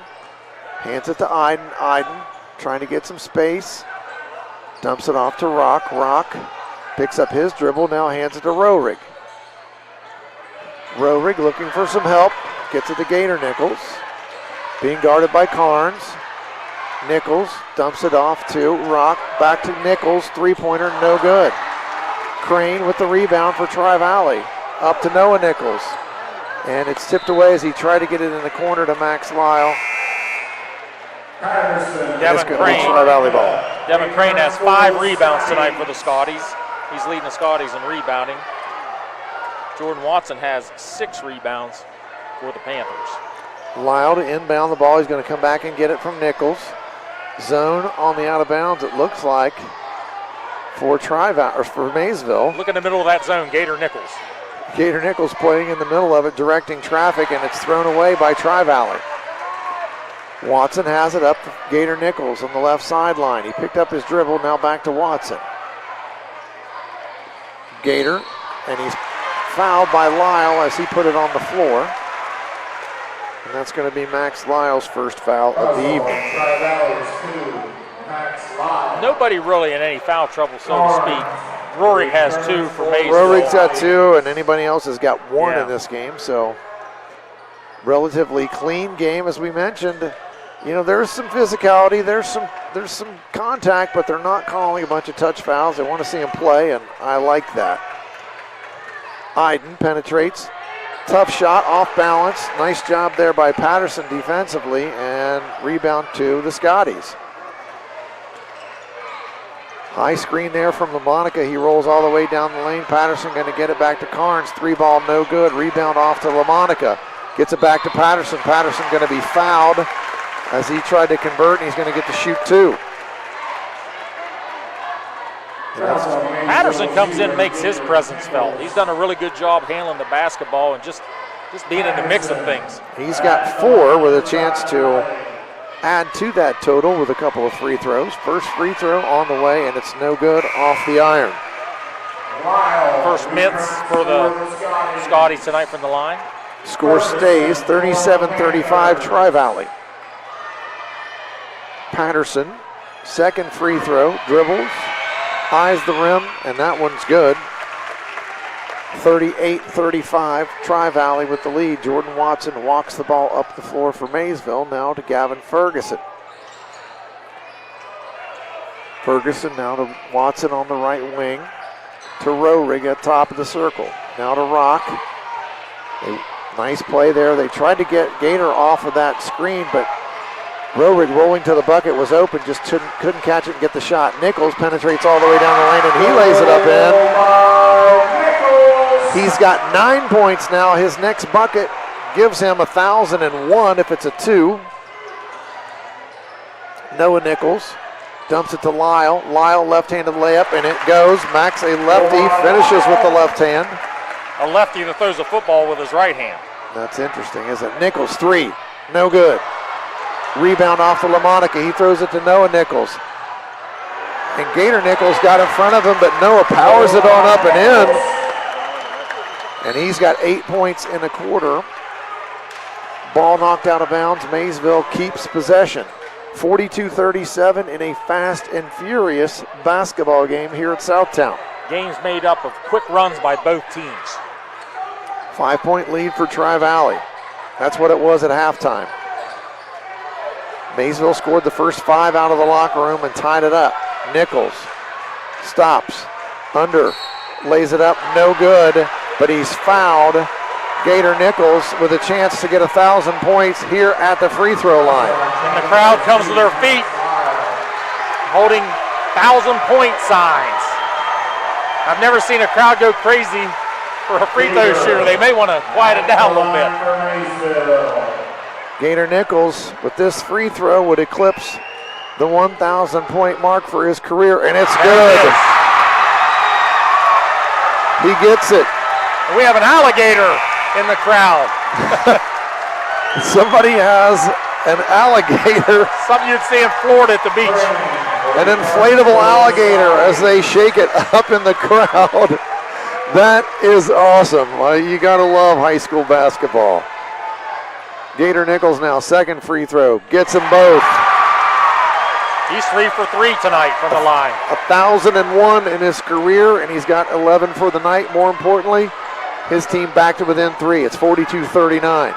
Hands it to Iden. Iden trying to get some space. Dumps it off to Rock. Rock picks up his dribble, now hands it to Rohrig. Rohrig looking for some help. Gets it to Gator Nichols. Being guarded by Carnes. Nichols dumps it off to Rock. Back to Nichols. Three-pointer, no good. Crane with the rebound for Tri-Valley. Up to Noah Nichols. And it's tipped away as he tried to get it in the corner to Max Lyle. Devin Crane. Tri-Valley ball. Devin Crane has 5 rebounds tonight for the Scotties. He's leading the Scotties in rebounding. Jordan Watson has 6 rebounds for the Panthers. Lyle to inbound the ball. He's going to come back and get it from Nichols. Zone on the out of bounds, it looks like, for Maysville. Look in the middle of that zone, Gator Nichols. Gator Nichols playing in the middle of it, directing traffic, and it's thrown away by Tri-Valley. Watson has it up to Gator Nichols on the left sideline. He picked up his dribble, now back to Watson. Gator, and he's fouled by Lyle as he put it on the floor. And that's going to be Max Lyle's first foul of the evening. Nobody really in any foul trouble, so to speak. Rory has 2 for Maysville. Rory's got 2, and anybody else has got 1 in this game, so relatively clean game, as we mentioned. You know, there's some physicality, there's some contact, but they're not calling a bunch of touch fouls. They want to see him play, and I like that. Iden penetrates. Tough shot, off balance. Nice job there by Patterson defensively, and rebound to the Scotties. High screen there from LaMonica. He rolls all the way down the lane. Patterson going to get it back to Carnes. 3-ball, no good. Rebound off to LaMonica. Gets it back to Patterson. Patterson going to be fouled as he tried to convert, and he's going to get to shoot 2. Patterson comes in and makes his presence felt. He's done a really good job handling the basketball and just being in the mix of things. He's got 4 with a chance to add to that total with a couple of free throws. First free throw on the way, and it's no good off the iron. First mitts for the Scotties tonight from the line. Score stays 37-35 Tri-Valley. Patterson, second free throw, dribbles, eyes the rim, and that one's good. 38-35, Tri-Valley with the lead. Jordan Watson walks the ball up the floor for Maysville, now to Gavin Ferguson. Ferguson now to Watson on the right wing, to Rohrig at top of the circle. Now to Rock. Nice play there. They tried to get Gator off of that screen, but Rohrig rolling to the bucket was open, just couldn't catch it and get the shot. Nichols penetrates all the way down the lane, and he lays it up in. He's got 9 points now. His next bucket gives him 1,001 if it's a 2. Noah Nichols dumps it to Lyle. Lyle left-handed layup, and it goes. Max, a lefty, finishes with the left hand. A lefty that throws a football with his right hand. That's interesting, isn't it? Nichols, 3, no good. Rebound off to LaMonica. He throws it to Noah Nichols. And Gator Nichols got in front of him, but Noah powers it on up and in. And he's got 8 points in a quarter. Ball knocked out of bounds. Maysville keeps possession. 42-37 in a fast and furious basketball game here at Southtown. Game's made up of quick runs by both teams. 5-point lead for Tri-Valley. That's what it was at halftime. Maysville scored the first 5 out of the locker room and tied it up. Nichols stops, under, lays it up, no good, but he's fouled. Gator Nichols with a chance to get 1,000 points here at the free throw line. And the crowd comes to their feet, holding 1,000-point signs. I've never seen a crowd go crazy for a free throw shooter. They may want to quiet it down a little bit. Gator Nichols with this free throw would eclipse the 1,000-point mark for his career, and it's good. He gets it. We have an alligator in the crowd. Somebody has an alligator. Something you'd see in Florida at the beach. An inflatable alligator as they shake it up in the crowd. That is awesome. You gotta love high school basketball. Gator Nichols now, second free throw, gets them both. He's 3 for 3 tonight from the line. 1,001 in his career, and he's got 11 for the night. More importantly, his team back to within 3. It's 42-39.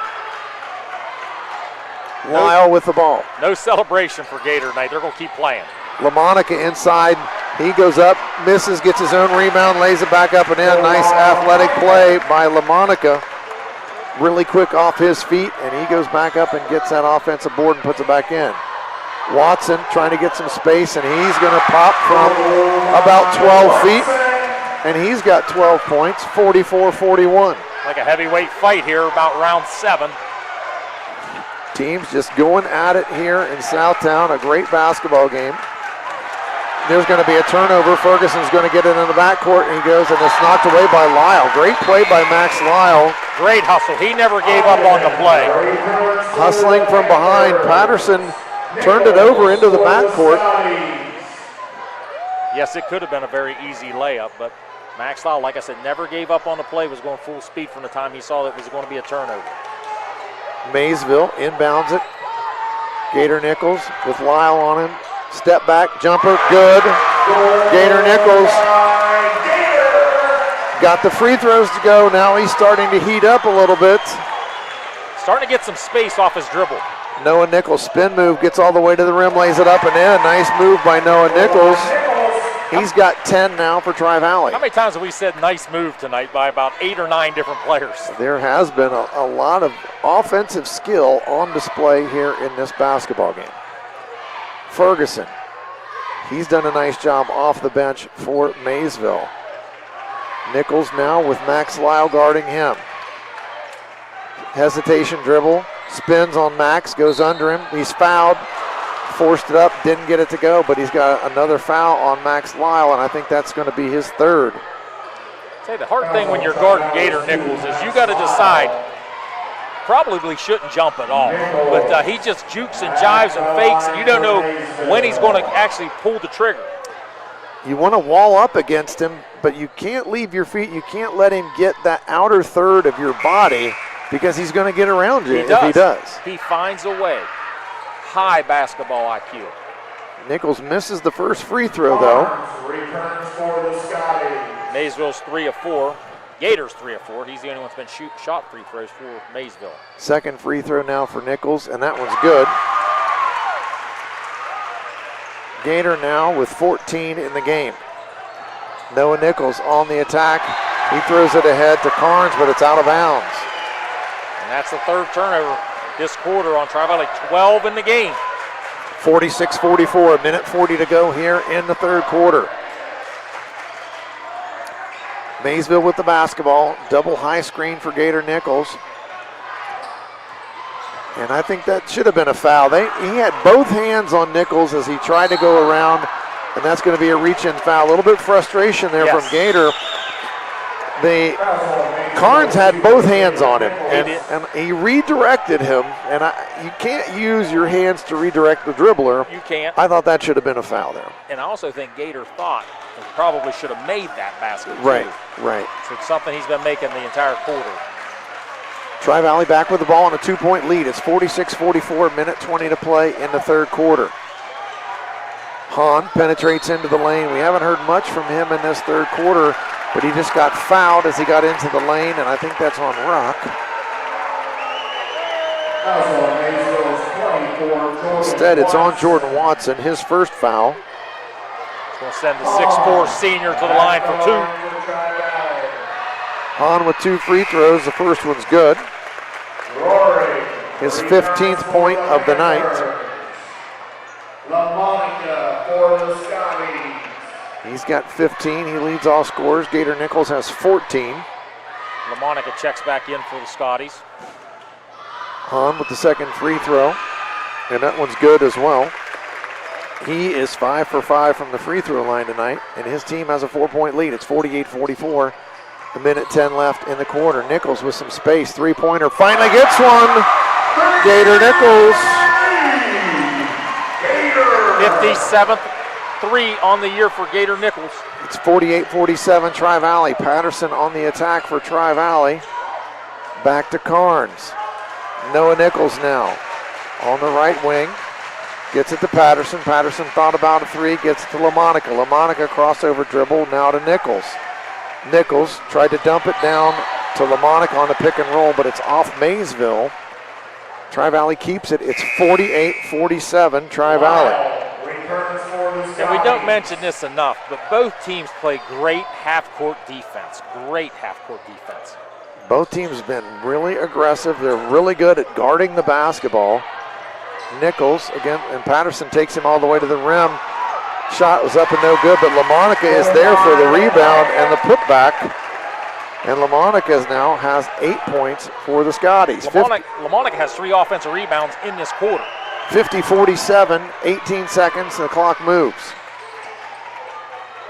Lyle with the ball. No celebration for Gator tonight. They're going to keep playing. LaMonica inside. He goes up, misses, gets his own rebound, lays it back up and in. Nice athletic play by LaMonica. Really quick off his feet, and he goes back up and gets that offensive board and puts it back in. Watson trying to get some space, and he's going to pop from about 12 feet, and he's got 12 points, 44-41. Like a heavyweight fight here about round 7. Teams just going at it here in Southtown, a great basketball game. There's going to be a turnover. Ferguson's going to get it in the backcourt, and he goes, and it's knocked away by Lyle. Great play by Max Lyle. Great hustle. He never gave up on the play. Hustling from behind. Patterson turned it over into the backcourt. Yes, it could have been a very easy layup, but Max Lyle, like I said, never gave up on the play, was going full speed from the time he saw that it was going to be a turnover. Maysville inbounds it. Gator Nichols with Lyle on him. Step back, jumper, good. Gator Nichols got the free throws to go. Now he's starting to heat up a little bit. Starting to get some space off his dribble. Noah Nichols spin move, gets all the way to the rim, lays it up and in. Nice move by Noah Nichols. He's got 10 now for Tri-Valley. How many times have we said nice move tonight by about 8 or 9 different players? There has been a lot of offensive skill on display here in this basketball game. Ferguson, he's done a nice job off the bench for Maysville. Nichols now with Max Lyle guarding him. Hesitation dribble, spins on Max, goes under him. He's fouled, forced it up, didn't get it to go, but he's got another foul on Max Lyle, and I think that's going to be his third. Say the hard thing when you're guarding Gator Nichols is you got to decide. Probably shouldn't jump at all, but he just jukes and jives and fakes, and you don't know when he's going to actually pull the trigger. You want to wall up against him, but you can't leave your feet. You can't let him get that outer third of your body because he's going to get around you if he does. He finds a way. High basketball IQ. Nichols misses the first free throw, though. Returns for the Scotties. Maysville's 3 of 4. Gators 3 of 4. He's the only one that's been shot free throws for Maysville. Second free throw now for Nichols, and that one's good. Gator now with 14 in the game. Noah Nichols on the attack. He throws it ahead to Carnes, but it's out of bounds. And that's the third turnover this quarter on Tri-Valley. 12 in the game. 46-44, a minute 40 to go here in the third quarter. Maysville with the basketball, double high screen for Gator Nichols. And I think that should have been a foul. He had both hands on Nichols as he tried to go around, and that's going to be a reach-in foul. A little bit of frustration there from Gator. Carnes had both hands on him, and he redirected him, and you can't use your hands to redirect the dribbler. You can't. I thought that should have been a foul there. And I also think Gator thought he probably should have made that basket. Right, too. right. So it's something he's been making the entire quarter. Tri-Valley back with the ball on a 2-point lead. It's 46-44, minute 20 to play in the third quarter. Hahn penetrates into the lane. We haven't heard much from him in this third quarter, but he just got fouled as he got into the lane, and I think that's on Rock. Also, Maysville's 20 Instead, it's on Jordan Watson, his first foul. It's going to send the 6'4" senior to the line for 2. Hahn with 2 free throws. The first one's good. His 15th point of the night. For the Scotties. He's got 15. He leads all scorers. Gator Nichols has 14. LaMonica checks back in for the Scotties. Hahn with the second free throw, and that one's good as well. He is 5 for 5 from the free throw line tonight, and his team has a 4-point lead. It's 48-44. A minute 10 left in the quarter. Nichols with some space. Three-pointer finally gets one. Gator Nichols. 57th 3 on the year for Gator Nichols. It's 48-47 Tri-Valley. Patterson on the attack for Tri-Valley. Back to Carnes. Noah Nichols now on the right wing. Gets it to Patterson. Patterson thought about a 3. Gets it to LaMonica. LaMonica crossover dribble now to Nichols. Nichols tried to dump it down to LaMonica on the pick and roll, but it's off Maysville. Tri-Valley keeps it. It's 48-47 Tri-Valley. And we don't mention this enough, but both teams play great half-court defense. Great half-court defense. Both teams have been really aggressive. They're really good at guarding the basketball. Nichols again, and Patterson takes him all the way to the rim. Shot was up and no good, but LaMonica is there for the rebound and the putback. And LaMonica now has 8 points for the Scotties. LaMonica has 3 offensive rebounds in this quarter. 50-47, 18 seconds, and the clock moves.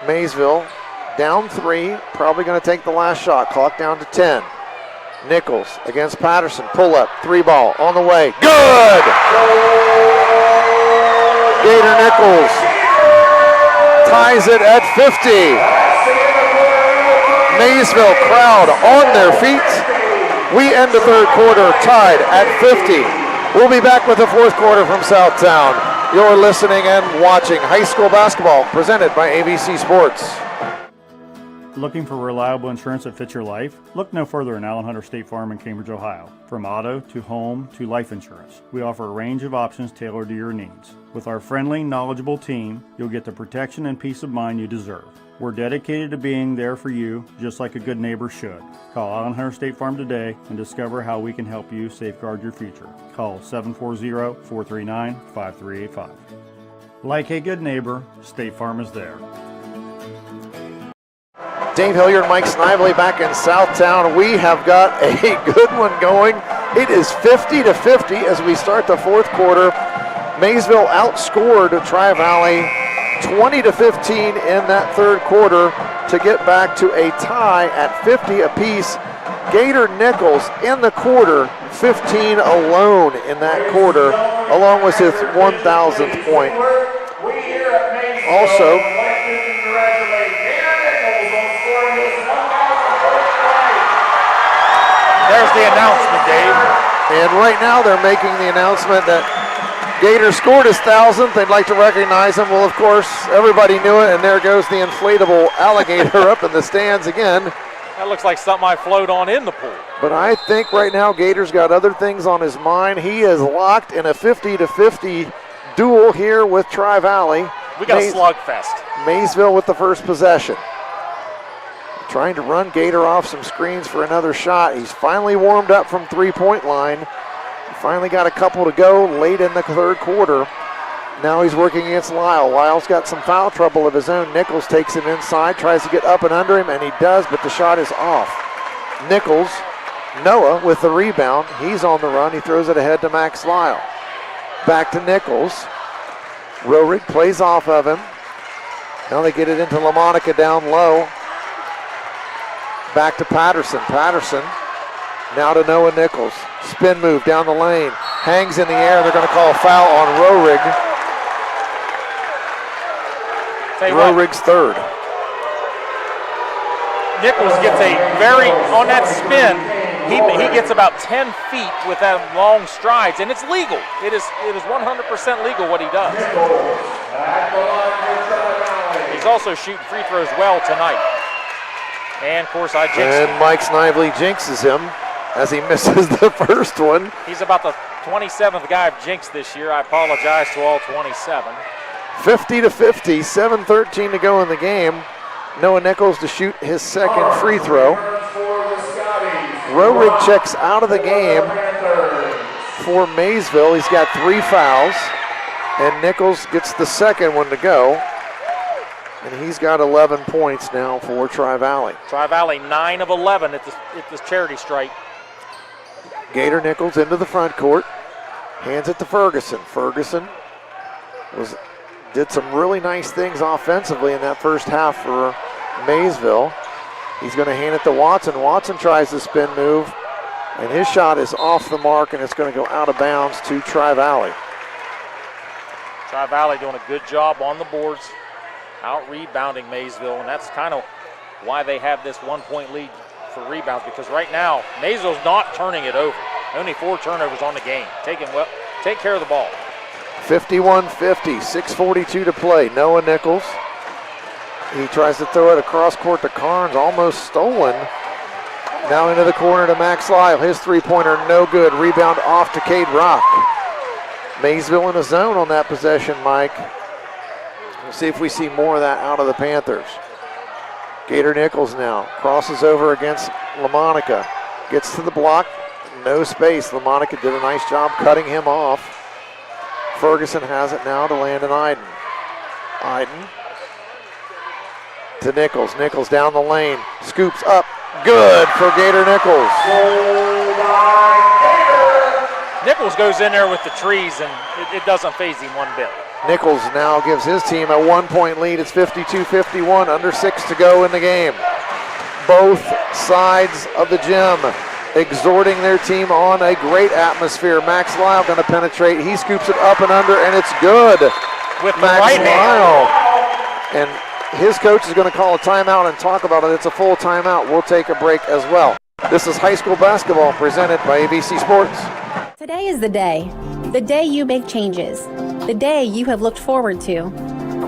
Maysville down 3, probably going to take the last shot. Clock down to 10. Nichols against Patterson, pull up, 3 ball on the way. Good! Gator Nichols ties it at 50. Maysville crowd on their feet. We end the third quarter tied at 50. We'll be back with the fourth quarter from Southtown. You're listening and watching high school basketball presented by AVC Sports. Looking for reliable insurance that fits your life? Look no further than Allen Hunter State Farm in Cambridge, Ohio. From auto to home to life insurance, we offer a range of options tailored to your needs. With our friendly, knowledgeable team, you'll get the protection and peace of mind you deserve. We're dedicated to being there for you, just like a good neighbor should. Call Allen Hunter State Farm today and discover how we can help you safeguard your future. Call 740-439-5385. Like a good neighbor, State Farm is there. Dave Hilliard and Mike Snively back in Southtown. We have got a good one going. It is 50-50 as we start the fourth quarter. Maysville outscored Tri-Valley 20-15 in that third quarter to get back to a tie at 50 apiece. Gator Nichols in the quarter, 15 alone in that quarter, along with his 1,000th point. Also, there's the announcement, Dave. And right now they're making the announcement that Gator scored his 1,000th. They'd like to recognize him. Well, of course, everybody knew it, and there goes the inflatable alligator up in the stands again. That looks like something I float on in the pool. But I think right now Gator's got other things on his mind. He is locked in a 50-50 duel here with Tri-Valley. We got a slugfest. Maysville with the first possession. Trying to run Gator off some screens for another shot. He's finally warmed up from three-point line. He finally got a couple to go late in the third quarter. Now he's working against Lyle. Lyle's got some foul trouble of his own. Nichols takes him inside, tries to get up and under him, and he does, but the shot is off. Nichols, Noah with the rebound. He's on the run. He throws it ahead to Max Lyle. Back to Nichols. Rorig plays off of him. Now they get it into LaMonica down low. Back to Patterson. Patterson now to Noah Nichols. Spin move down the lane. Hangs in the air. They're going to call a foul on Rorig. Rorig's third. Nichols gets on that spin, he gets about 10 feet with that long strides, and it's legal. It is 100% legal what he does. He's also shooting free throws well tonight. And, of course, And Mike Snively jinxes him as he misses the first one. He's about to 27th guy I've jinxed this year. I apologize to all 27. 50-50, 7:13 to go in the game. Noah Nichols to shoot his second free throw. Roerig checks out of the game for Maysville. He's got 3 fouls, and Nichols gets the second one to go. And he's got 11 points now for Tri-Valley. Tri-Valley 9 of 11 at this charity stripe. Gator Nichols into the front court, hands it to Ferguson. Ferguson did some really nice things offensively in that first half for Maysville. He's going to hand it to Watson. Watson tries the spin move, and his shot is off the mark, and it's going to go out of bounds to Tri-Valley. Tri-Valley doing a good job on the boards, out rebounding Maysville, and that's kind of why they have this 1-point lead for rebounds, because right now Maysville's not turning it over. Only 4 turnovers on the game. Take care of the ball. 51-50, 6:42 to play. Noah Nichols. He tries to throw it across court to Carnes, almost stolen. Now into the corner to Max Lyle. His three-pointer no good. Rebound off to Cade Rock. Maysville in a zone on that possession, Mike. We'll see if we see more of that out of the Panthers. Gator Nichols now crosses over against LaMonica. Gets to the block, no space. LaMonica did a nice job cutting him off. Ferguson has it now to Landon Iden. Iden to Nichols. Nichols down the lane, scoops up. Good for Gator Nichols. Nichols goes in there with the trees, and it doesn't faze him one bit. Nichols now gives his team a 1-point lead. It's 52-51, under 6 to go in the game. Both sides of the gym exhorting their team on a great atmosphere. Max Lyle going to penetrate. He scoops it up and under, and it's good. With Max the right Lyle. And his coach is going to call a timeout and talk about it. It's a full timeout. We'll take a break as well. This is high school basketball presented by AVC Sports. Today is the day you make changes, the day you have looked forward to,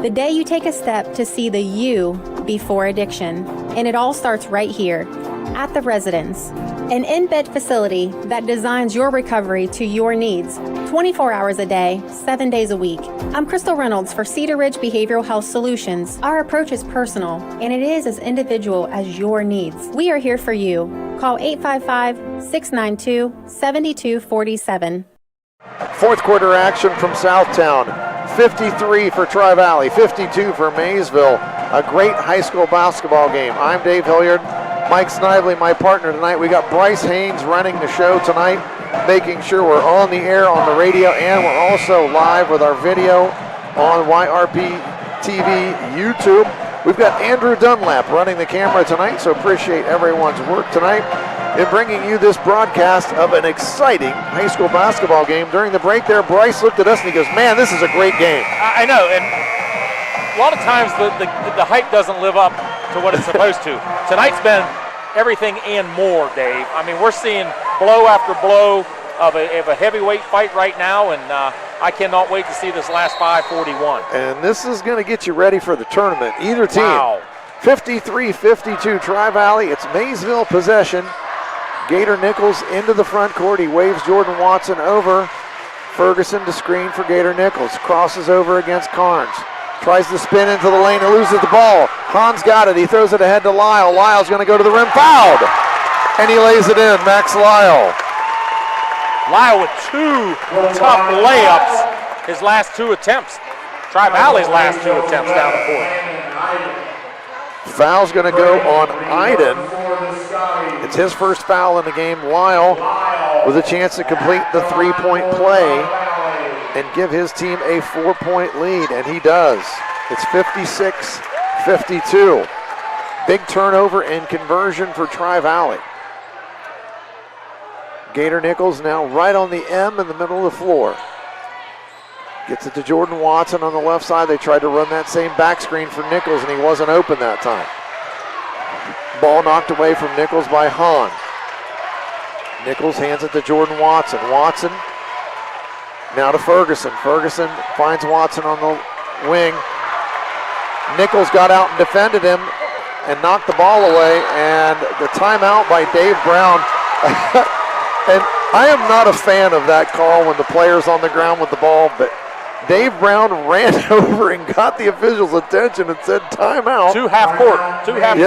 the day you take a step to see the you before addiction. And it all starts right here at the Residence, an in-bed facility that designs your recovery to your needs, 24 hours a day, 7 days a week. I'm Crystal Reynolds for Cedar Ridge Behavioral Health Solutions. Our approach is personal, and it is as individual as your needs. We are here for you. Call 855-692-7247. Fourth quarter action from Southtown. 53 for Tri-Valley, 52 for Maysville. A great high school basketball game. I'm Dave Hilliard. Mike Snively, my partner tonight. We got Bryce Haynes running the show tonight, making sure we're on the air on the radio, and we're also live with our video on YRP TV YouTube. We've got Andrew Dunlap running the camera tonight, so appreciate everyone's work tonight in bringing you this broadcast of an exciting high school basketball game. During the break there, Bryce looked at us and he goes, man, this is a great game. I know, and a lot of times the hype doesn't live up to what it's supposed to. Tonight's been everything and more, Dave. I mean, we're seeing blow after blow of a heavyweight fight right now, and I cannot wait to see this last 5:41. And this is going to get you ready for the tournament. Either team. Wow. 53-52 Tri-Valley. It's Maysville possession. Gator Nichols into the front court. He waves Jordan Watson over. Ferguson to screen for Gator Nichols. Crosses over against Carnes. Tries to spin into the lane and loses the ball. Hans got it. He throws it ahead to Lyle. Lyle's going to go to the rim. Fouled! And he lays it in. Max Lyle. Lyle with 2 tough layups his last 2 attempts. Tri-Valley's last 2 attempts down the court. Foul's going to go on Iden. It's his first foul in the game. Lyle with a chance to complete the 3-point play and give his team a 4-point lead, and he does. It's 56-52. Big turnover and conversion for Tri-Valley. Gator Nichols now right on the M in the middle of the floor. Gets it to Jordan Watson on the left side. They tried to run that same back screen for Nichols, and he wasn't open that time. Ball knocked away from Nichols by Hahn. Nichols hands it to Jordan Watson. Watson now to Ferguson. Ferguson finds Watson on the wing. Nichols got out and defended him and knocked the ball away, and the timeout by Dave Brown. And I am not a fan of that call when the player's on the ground with the ball, but Dave Brown ran over and got the official's attention and said timeout. Two half court he ran.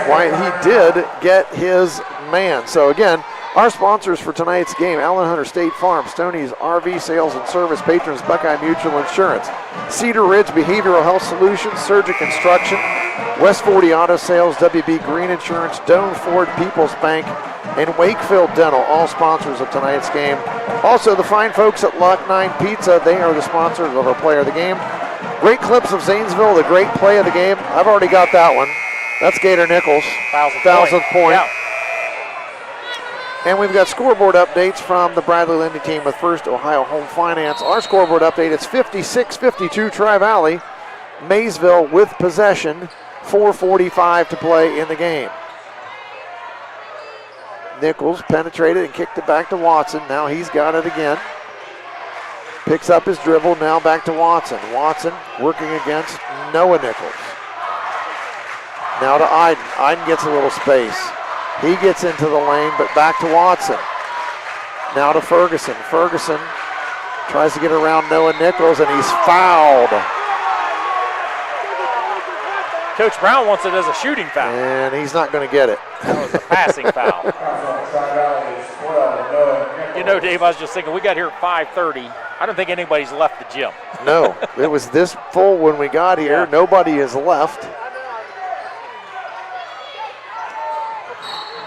Why, he did get his man. So again, our sponsors for tonight's game: Allen Hunter State Farm, Stoney's RV Sales and Service, Patrons Buckeye Mutual Insurance, Cedar Ridge Behavioral Health Solutions, Surgic Construction, West 40 Auto Sales, WB Green Insurance, Doane Ford, People's Bank, and Wakefield Dental, all sponsors of tonight's game. Also, the fine folks at Lock 9 Pizza, they are the sponsors of our player of the game. Great clips of Zanesville, the great play of the game. I've already got that one. That's Gator Nichols, 1,000th point. Yeah. And we've got scoreboard updates from the Bradley Lindy team with First Ohio Home Finance. Our scoreboard update, it's 56-52 Tri-Valley. Maysville with possession, 4:45 to play in the game. Nichols penetrated and kicked it back to Watson. Now he's got it again. Picks up his dribble, now back to Watson. Watson working against Noah Nichols. Now to Iden. Iden gets a little space. He gets into the lane, but back to Watson. Now to Ferguson. Ferguson tries to get around Noah Nichols, and he's fouled. Coach Brown wants it as a shooting foul. And he's not going to get it. That was a passing foul. You know, Dave, I was just thinking, we got here at 5:30. I don't think anybody's left the gym. No, it was this full when we got here. Yeah. Nobody is left.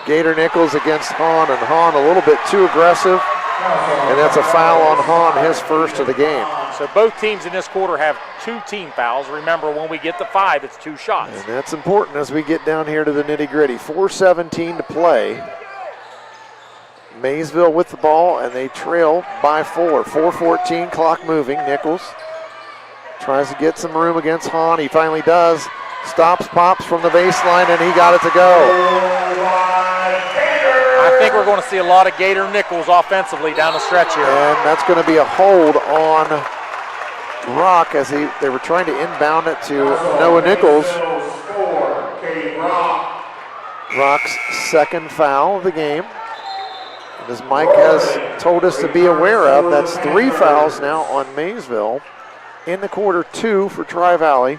Gator Nichols against Hahn, and Hahn a little bit too aggressive, and that's a foul on Hahn, his first of the game. So both teams in this quarter have 2 team fouls. Remember, when we get to 5, it's 2 shots. And that's important as we get down here to the nitty-gritty. 4:17 to play. Maysville with the ball, and they trail by 4. 4:14, clock moving. Nichols tries to get some room against Hahn. He finally does. Stops, pops from the baseline, and he got it to go. I think we're going to see a lot of Gator Nichols offensively down the stretch here. And that's going to be a hold on Rock as they were trying to inbound it to Noah Nichols. Rock's second foul of the game. And as Mike has told us to be aware of, that's 3 fouls now on Maysville. In the quarter, 2 for Tri-Valley.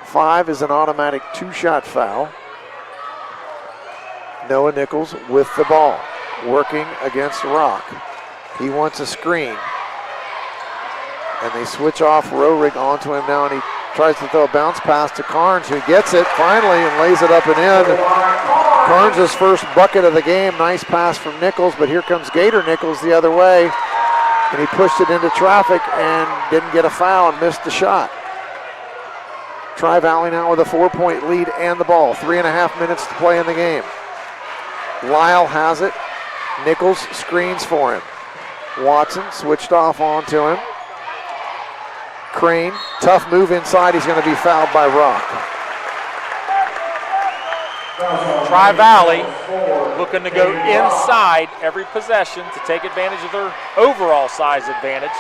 5 is an automatic 2-shot foul. Noah Nichols with the ball, working against Rock. He wants a screen. And they switch off Rohrig onto him now, and he tries to throw a bounce pass to Carnes, who gets it finally and lays it up and in. Carnes' first bucket of the game. Nice pass from Nichols, but here comes Gator Nichols the other way. And he pushed it into traffic and didn't get a foul and missed the shot. Tri-Valley now with a 4-point lead and the ball. 3.5 minutes to play in the game. Lyle has it. Nichols screens for him. Watson switched off onto him. Crane, tough move inside. He's going to be fouled by Rock. Tri-Valley looking to go inside every possession to take advantage of their overall size advantage.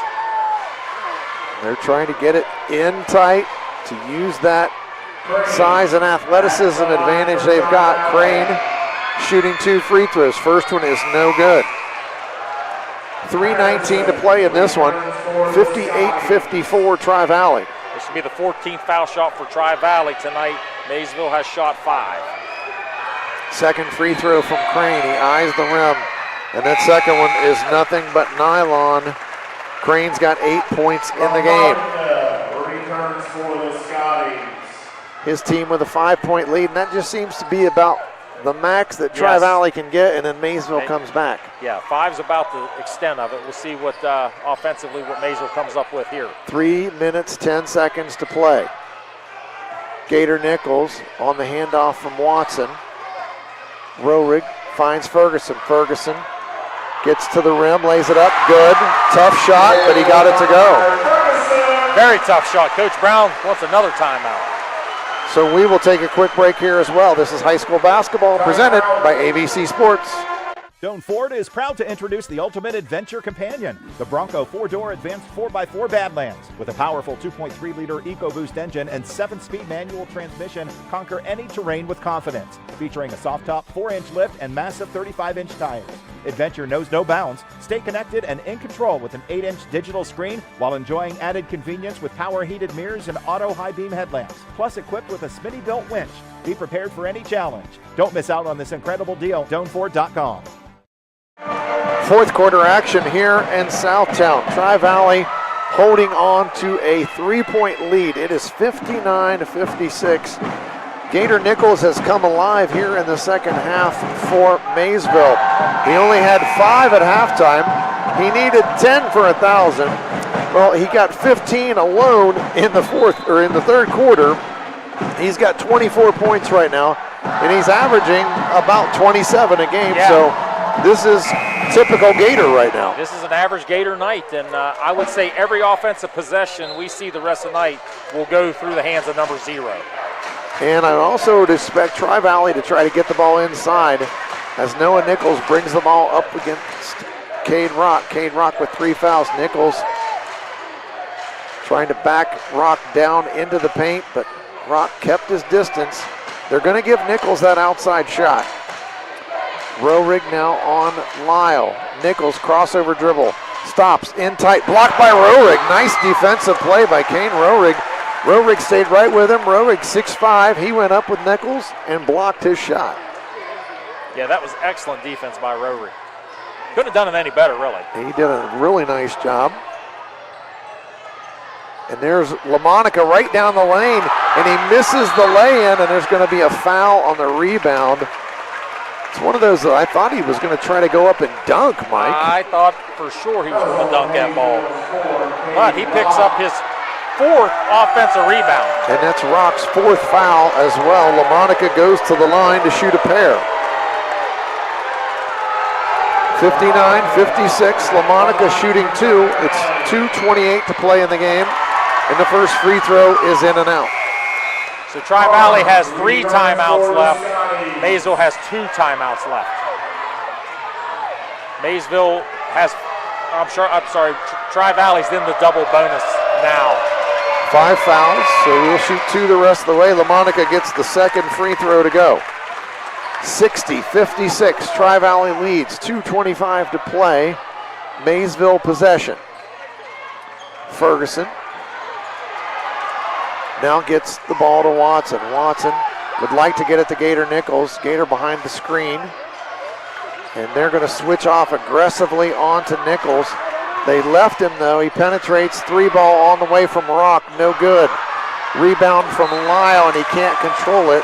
They're trying to get it in tight to use that size and athleticism advantage they've got. Crane shooting 2 free throws. First one is no good. 3:19 to play in this one. 58-54 Tri-Valley. This should be the 14th foul shot for Tri-Valley tonight. Maysville has shot 5. Second free throw from Crane. He eyes the rim. And that second one is nothing but nylon. Crane's got 8 points in the game. Returns for the Scotties. His team with a 5-point lead, and that just seems to be about the max that Tri-Valley can get, and then Maysville comes back. Yeah, 5's about the extent of it. We'll see what offensively what Maysville comes up with here. 3 minutes, 10 seconds to play. Gator Nichols on the handoff from Watson. Rohrig finds Ferguson. Ferguson gets to the rim, lays it up, good. Tough shot, but he got it to go. Very tough shot. Coach Brown wants another timeout. So we will take a quick break here as well. This is high school basketball presented by AVC Sports. Doane Ford is proud to introduce the ultimate adventure companion, the Bronco 4-door advanced 4x4 Badlands. With a powerful 2.3-liter EcoBoost engine and 7-speed manual transmission, conquer any terrain with confidence. Featuring a soft top 4-inch lift and massive 35-inch tires. Adventure knows no bounds. Stay connected and in control with an 8-inch digital screen while enjoying added convenience with power-heated mirrors and auto high-beam headlamps. Plus equipped with a Smitty-built winch. Be prepared for any challenge. Don't miss out on this incredible deal. DoanFord.com. Fourth quarter action here in Southtown. Tri-Valley holding on to a 3-point lead. It is 59-56. Gator Nichols has come alive here in the second half for Maysville. He only had 5 at halftime. He needed 10 for 1,000. Well, he got 15 alone in the third quarter. He's got 24 points right now, and he's averaging about 27 a game. Yeah. So this is typical Gator right now. This is an average Gator night, and I would say every offensive possession we see the rest of the night will go through the hands of number 0. And I also would expect Tri-Valley to try to get the ball inside as Noah Nichols brings the ball up against Cade Rock. Cade Rock with 3 fouls. Nichols trying to back Rock down into the paint, but Rock kept his distance. They're going to give Nichols that outside shot. Roehrig now on Lyle. Nichols crossover dribble. Stops in tight. Blocked by Roehrig. Nice defensive play by Kane Roehrig. Roehrig stayed right with him. Roehrig 6'5". He went up with Nichols and blocked his shot. Yeah, that was excellent defense by Roehrig. Couldn't have done it any better, really. He did a really nice job. And there's LaMonica right down the lane, and he misses the lay-in, and there's going to be a foul on the rebound. It's one of those that I thought he was going to try to go up and dunk, Mike. I thought for sure he was going to dunk that ball. But he picks up his 4th offensive rebound. And that's Rock's 4th foul as well. LaMonica goes to the line to shoot a pair. 59-56, LaMonica shooting 2. It's 2:28 to play in the game. And the first free throw is in and out. So Tri-Valley has 3 timeouts left. Maysville has 2 timeouts left. Maysville has, Tri-Valley's in the double bonus now. 5 fouls, so we'll shoot 2 the rest of the way. LaMonica gets the second free throw to go. 60-56, Tri-Valley leads. 2:25 to play. Maysville possession. Ferguson now gets the ball to Watson. Watson would like to get it to Gator Nichols. Gator behind the screen. And they're going to switch off aggressively onto Nichols. They left him though. He penetrates. 3-ball on the way from Rock. No good. Rebound from Lyle, and he can't control it.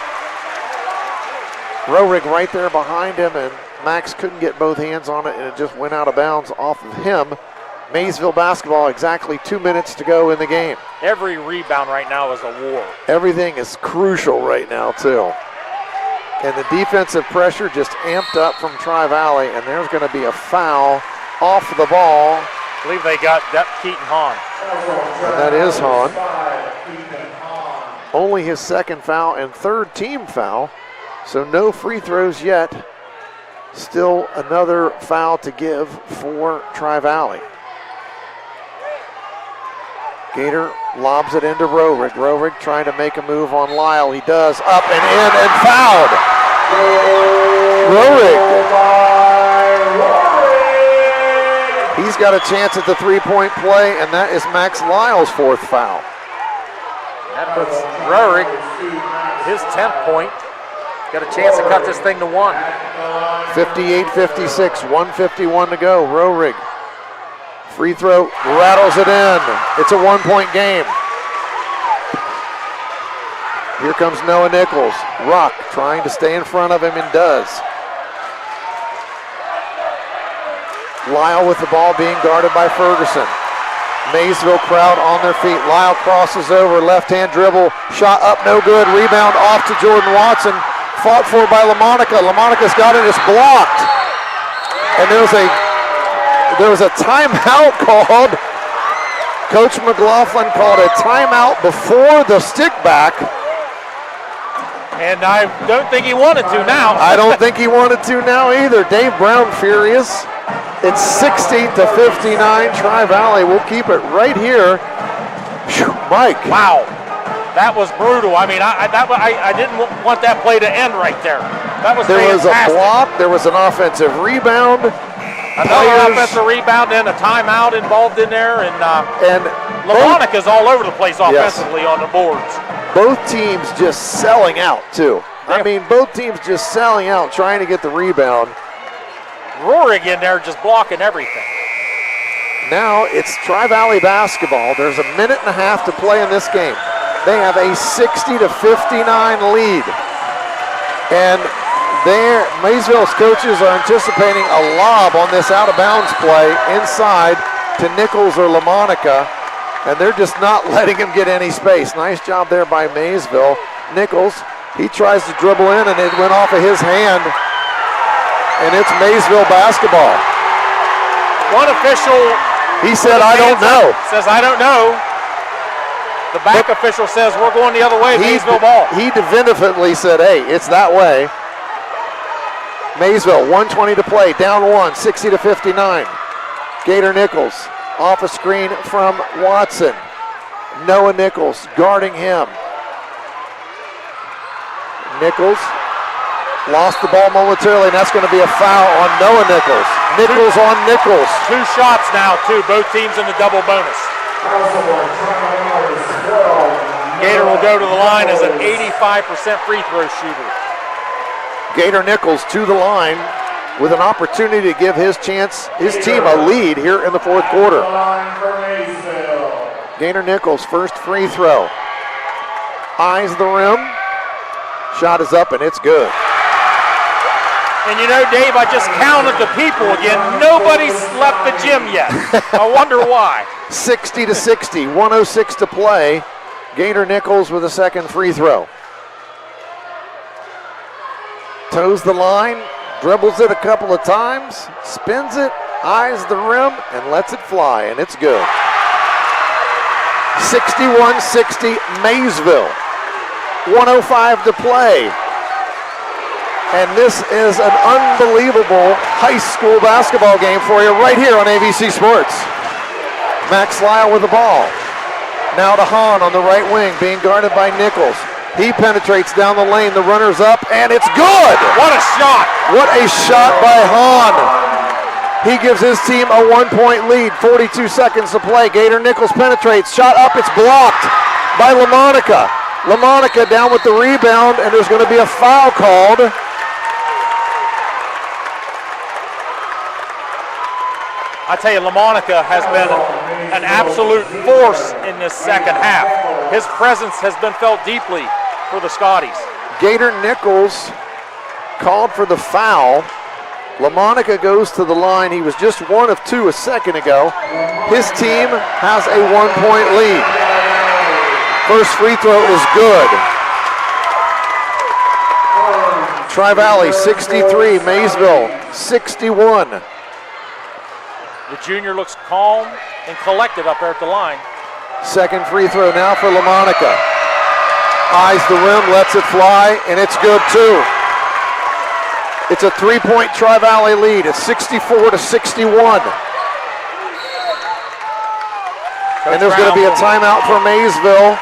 Roehrig right there behind him, and Max couldn't get both hands on it, and it just went out of bounds off of him. Maysville basketball, exactly 2 minutes to go in the game. Every rebound right now is a war. Everything is crucial right now, too. And the defensive pressure just amped up from Tri-Valley, and there's going to be a foul off the ball. I believe they got Keaton Hahn. And that is Hahn. Only his 2nd foul and 3rd team foul, so no free throws yet. Still another foul to give for Tri-Valley. Gator lobs it into Roehrig. Roehrig trying to make a move on Lyle. He does. Up and in and fouled. Roehrig. He's got a chance at the 3-point play, and that is Max Lyle's 4th foul. That puts Roehrig, his 10th point. Got a chance to cut this thing to 1. 58-56, 1:51 to go. Roehrig. Free throw, rattles it in. It's a 1-point game. Here comes Noah Nichols. Rock trying to stay in front of him and does. Lyle with the ball being guarded by Ferguson. Maysville crowd on their feet. Lyle crosses over, left-hand dribble, shot up, no good. Rebound off to Jordan Watson. Fought for by LaMonica. LaMonica's got it, it's blocked. And there was a timeout called. Coach McLaughlin called a timeout before the stick back. And I don't think he wanted to now. I don't think he wanted to now either. Dave Brown furious. It's 60-59. Tri-Valley will keep it right here. Whew, Mike. Wow. That was brutal. I mean, I didn't want that play to end right there. That was fantastic. There was a block. There was an offensive rebound. Another offensive rebound and a timeout involved in there, and LaMonica's all over the place offensively on the boards. Both teams just selling out, too. I mean, both teams just selling out, trying to get the rebound. Roaring in there, just blocking everything. Now it's Tri-Valley basketball. There's a minute and a half to play in this game. They have a 60-59 lead. And Maysville's coaches are anticipating a lob on this out-of-bounds play inside to Nichols or LaMonica, and they're just not letting him get any space. Nice job there by Maysville. Nichols, he tries to dribble in, and it went off of his hand, and it's Maysville basketball. One official, he said, I don't know. Says, I don't know. The back official says, we're going the other way, Maysville ball. He definitively said, hey, it's that way. Maysville, 1:20 to play, down one, 60-59. Gator Nichols off a screen from Watson. Noah Nichols guarding him. Nichols lost the ball momentarily, and that's going to be a foul on Noah Nichols. Nichols on Nichols. 2 shots now, too. Both teams in the double bonus. Gator will go to the line as an 85% free throw shooter. Gator Nichols to the line with an opportunity to give his team a lead here in the fourth quarter. Gator Nichols, first free throw. Eyes the rim. Shot is up and it's good. And you know, Dave, I just counted the people again. Nobody's left the gym yet. I wonder why. 60-60, 1:06 to play. Gator Nichols with a second free throw. Toes the line, dribbles it a couple of times, spins it, eyes the rim, and lets it fly, and it's good. 61-60 Maysville. 1:05 to play. And this is an unbelievable high school basketball game for you right here on AVC Sports. Max Lyle with the ball. Now to Hahn on the right wing, being guarded by Nichols. He penetrates down the lane, the runner's up, and it's good! What a shot! What a shot by Hahn. He gives his team a 1-point lead, 42 seconds to play. Gator Nichols penetrates, shot up, it's blocked by LaMonica. LaMonica down with the rebound, and there's going to be a foul called. I tell you, LaMonica has been an absolute force in this second half. His presence has been felt deeply for the Scotties. Gator Nichols called for the foul. LaMonica goes to the line. He was just 1 of 2 a second ago. His team has a 1-point lead. First free throw is good. Tri-Valley 63, Maysville 61. The junior looks calm and collected up there at the line. Second free throw now for LaMonica. Eyes the rim, lets it fly, and it's good too. It's a 3-point Tri-Valley lead. It's 64-61. And there's going to be a timeout for Maysville.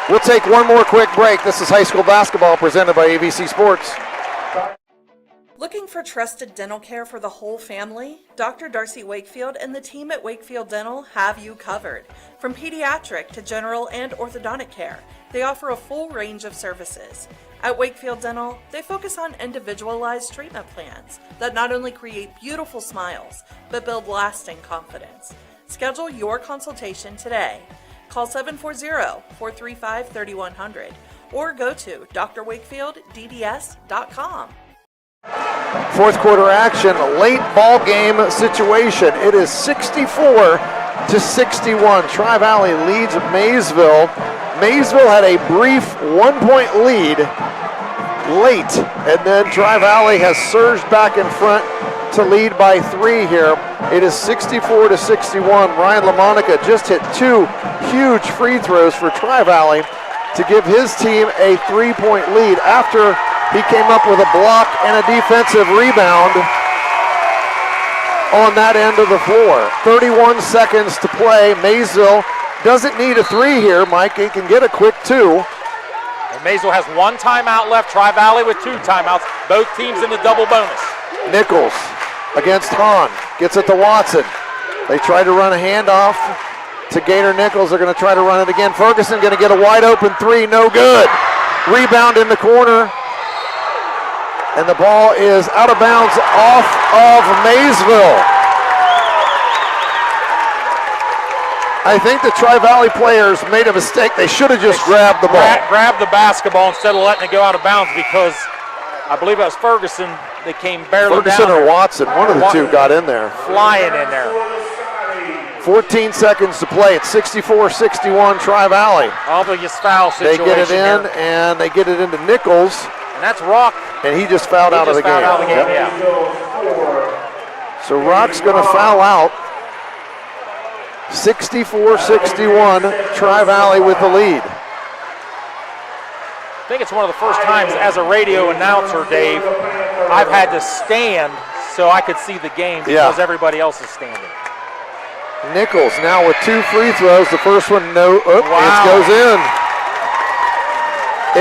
We'll take one more quick break. This is high school basketball presented by AVC Sports. Looking for trusted dental care for the whole family? Dr. Darcy Wakefield and the team at Wakefield Dental have you covered. From pediatric to general and orthodontic care, they offer a full range of services. At Wakefield Dental, they focus on individualized treatment plans that not only create beautiful smiles, but build lasting confidence. Schedule your consultation today. Call 740-435-3100 or go to drwakefieldDDS.com. Fourth quarter action, late ball game situation. It is 64-61. Tri-Valley leads Maysville. Maysville had a brief 1-point lead late, and then Tri-Valley has surged back in front to lead by 3 here. It is 64-61. Ryan LaMonica just hit 2 huge free throws for Tri-Valley to give his team a 3-point lead after he came up with a block and a defensive rebound on that end of the floor. 31 seconds to play. Maysville doesn't need a 3 here, Mike. He can get a quick 2. And Maysville has 1 timeout left. Tri-Valley with 2 timeouts. Both teams in the double bonus. Nichols against Hahn. Gets it to Watson. They try to run a handoff to Gator Nichols. They're going to try to run it again. Ferguson going to get a wide open three. No good. Rebound in the corner. And the ball is out of bounds off of Maysville. I think the Tri-Valley players made a mistake. They should have just grabbed the ball. Grabbed the basketball instead of letting it go out of bounds, because I believe it was Ferguson that came barely Ferguson down. or Watson, one of the two got in there. Flying in there. 14 seconds to play. It's 64-61 Tri-Valley. Obvious foul They situation. get it in, here. and they get it into Nichols. And that's Rock. And he just fouled out of the game. Yep. Yeah. So Rock's going to foul out. 64-61, Tri-Valley with the lead. I think it's one of the first times as a radio announcer, Dave, I've had to stand so I could see the game because everybody else is standing. Nichols now with 2 free throws. The first one, no, it goes in.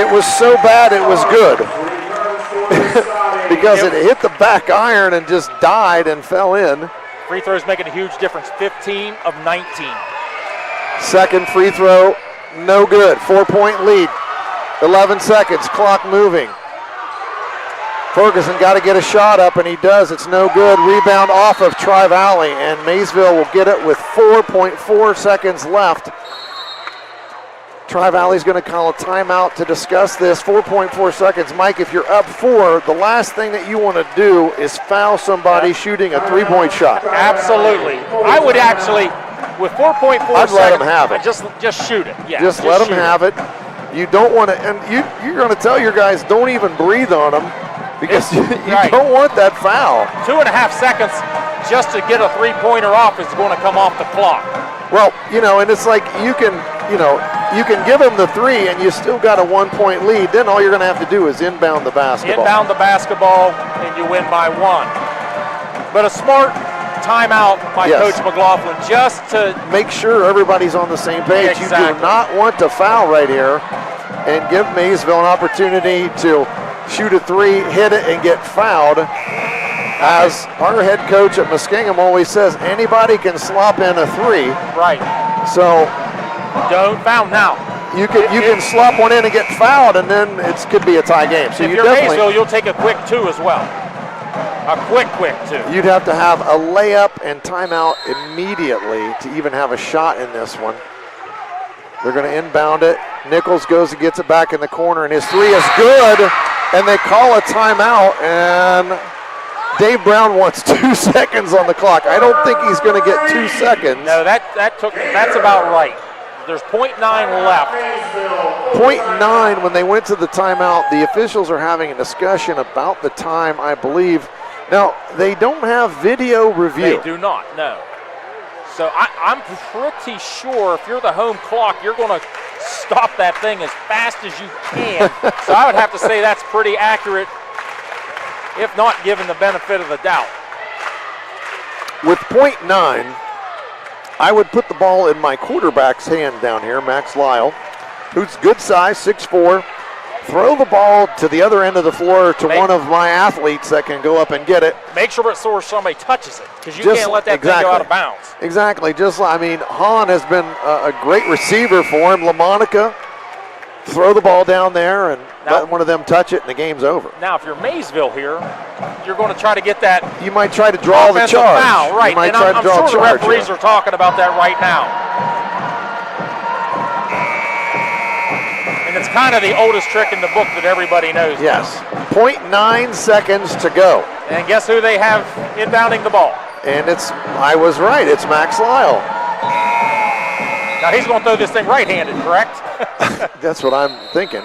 It was so bad it was good because it hit the back iron and just died and fell in. Free throws making a huge difference, 15 of 19. Second free throw, no good. 4-point lead, 11 seconds, clock moving. Ferguson got to get a shot up, and he does. It's no good. Rebound off of Tri-Valley, and Maysville will get it with 4.4 seconds left. Tri-Valley's going to call a timeout to discuss this. 4.4 seconds. Mike, if you're up 4, the last thing that you want to do is foul somebody shooting a 3-point shot. Absolutely. I would actually, with 4.4 seconds, I'd let them have it. Just shoot it. Yeah, just let them have it. You don't want to, and you're going to tell your guys don't even breathe on them because you don't want that foul. 2.5 seconds just to get a 3-pointer off is going to come off the clock. Well, and it's like you can give them the 3 and you still got a 1-point lead. Then all you're going to have to do is inbound the basketball. Inbound the basketball and you win by 1. But a smart timeout by Coach McLaughlin just to make sure everybody's on the same page. Exactly. You do not want to foul right here and give Maysville an opportunity to shoot a 3, hit it, and get fouled. As our head coach at Muskingum always says, anybody can slop in a 3. Right. So don't foul now. You can slop one in and get fouled, and then it could be a tie game. So if you you're definitely, Maysville, you'll take a quick 2 as well. A quick 2. You'd have to have a layup and timeout immediately to even have a shot in this one. They're going to inbound it. Nichols goes and gets it back in the corner, and his 3 is good, and they call a timeout, and Dave Brown wants 2 seconds on the clock. I don't think he's going to get 2 seconds. No, that's about right. There's 0.9 left. 0.9 when they went to the timeout. The officials are having a discussion about the time, I believe. Now, they don't have video review. They do not, no. So I'm pretty sure if you're the home clock, you're going to stop that thing as fast as you can. So I would have to say that's pretty accurate, if not given the benefit of the doubt. With 0.9, I would put the ball in my quarterback's hand down here, Max Lyle, who's good size, 6'4". Throw the ball to the other end of the floor to one of my athletes that can go up and get it. Make sure somebody touches it, because you can't let that thing go out of bounds. Exactly. Hahn has been a great receiver for him. LaMonica, throw the ball down there and let one of them touch it, and the game's over. Now, if you're Maysville here, you're going to try to get that. You might try to draw the charge. Foul, right? You might and try I'm to draw sure a charge. The referees are talking about that right now. And it's kind of the oldest trick in the book that everybody knows. Yes. 0.9 seconds to go. And guess who they have inbounding the ball? And I was right, it's Max Lyle. Now he's going to throw this thing right-handed, correct? That's what I'm thinking.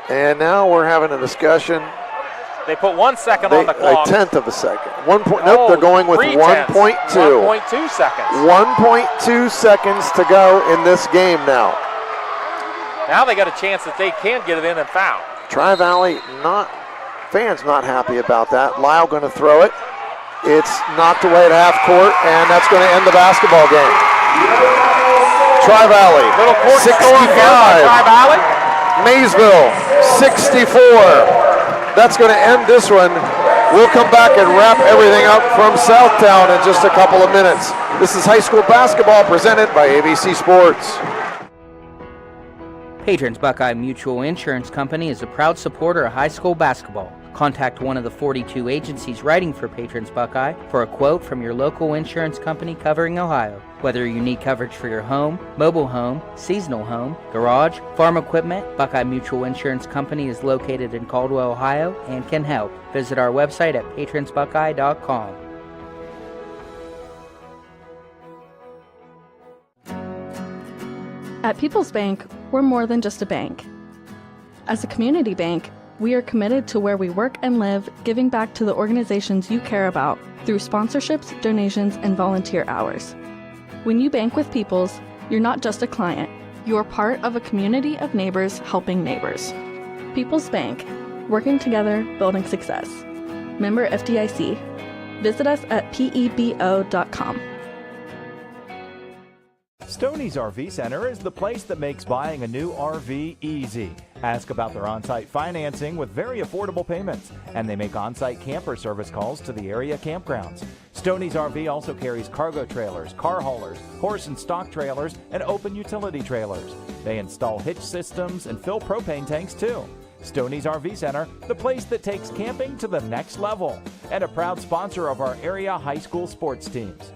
And now we're having a discussion. They put 1 second on the clock. A tenth of a second. Nope, they're going with 1.2. 1.2 seconds. 1.2 seconds to go in this game now. Now they got a chance that they can get it in and foul. Tri-Valley fans not happy about that. Lyle going to throw it. It's knocked away at half court, and that's going to end the basketball game. Tri-Valley, little court 65. Tri-Valley. Maysville, 64. That's going to end this one We'll come back and wrap everything up from Southtown in just a couple of minutes. This is high school basketball presented by AVC Sports. Patrons Buckeye Mutual Insurance Company is a proud supporter of high school basketball. Contact one of the 42 agencies writing for Patrons Buckeye for a quote from your local insurance company covering Ohio. Whether you need coverage for your home, mobile home, seasonal home, garage, farm equipment, Buckeye Mutual Insurance Company is located in Caldwell, Ohio, and can help. Visit our website at patronsbuckeye.com. At People's Bank, we're more than just a bank. As a community bank, we are committed to where we work and live, giving back to the organizations you care about through sponsorships, donations, and volunteer hours. When you bank with People's, you're not just a client. You're part of a community of neighbors helping neighbors. People's Bank, working together, building success. Member FDIC. Visit us at pebo.com. Stoney's RV Center is the place that makes buying a new RV easy. Ask about their on-site financing with very affordable payments, and they make on-site camper service calls to the area campgrounds. Stoney's RV also carries cargo trailers, car haulers, horse and stock trailers, and open utility trailers. They install hitch systems and fill propane tanks too. Stoney's RV Center, the place that takes camping to the next level, and a proud sponsor of our area high school sports teams.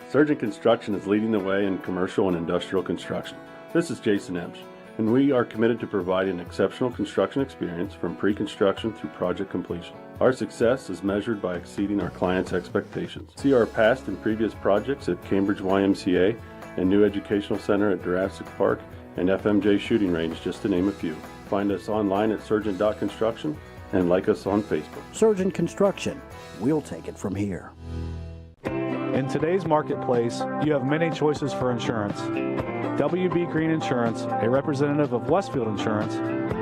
Surgeon Construction is leading the way in commercial and industrial construction. This is Jason Emsch, and we are committed to providing an exceptional construction experience from pre-construction through project completion. Our success is measured by exceeding our clients' expectations. See our past and previous projects at Cambridge YMCA and New Educational Center at Jurassic Park and FMJ Shooting Range, just to name a few. Find us online at surgeon.construction and like us on Facebook. Surgeon Construction. We'll take it from here. In today's marketplace, you have many choices for insurance. WB Green Insurance, a representative of Westfield Insurance,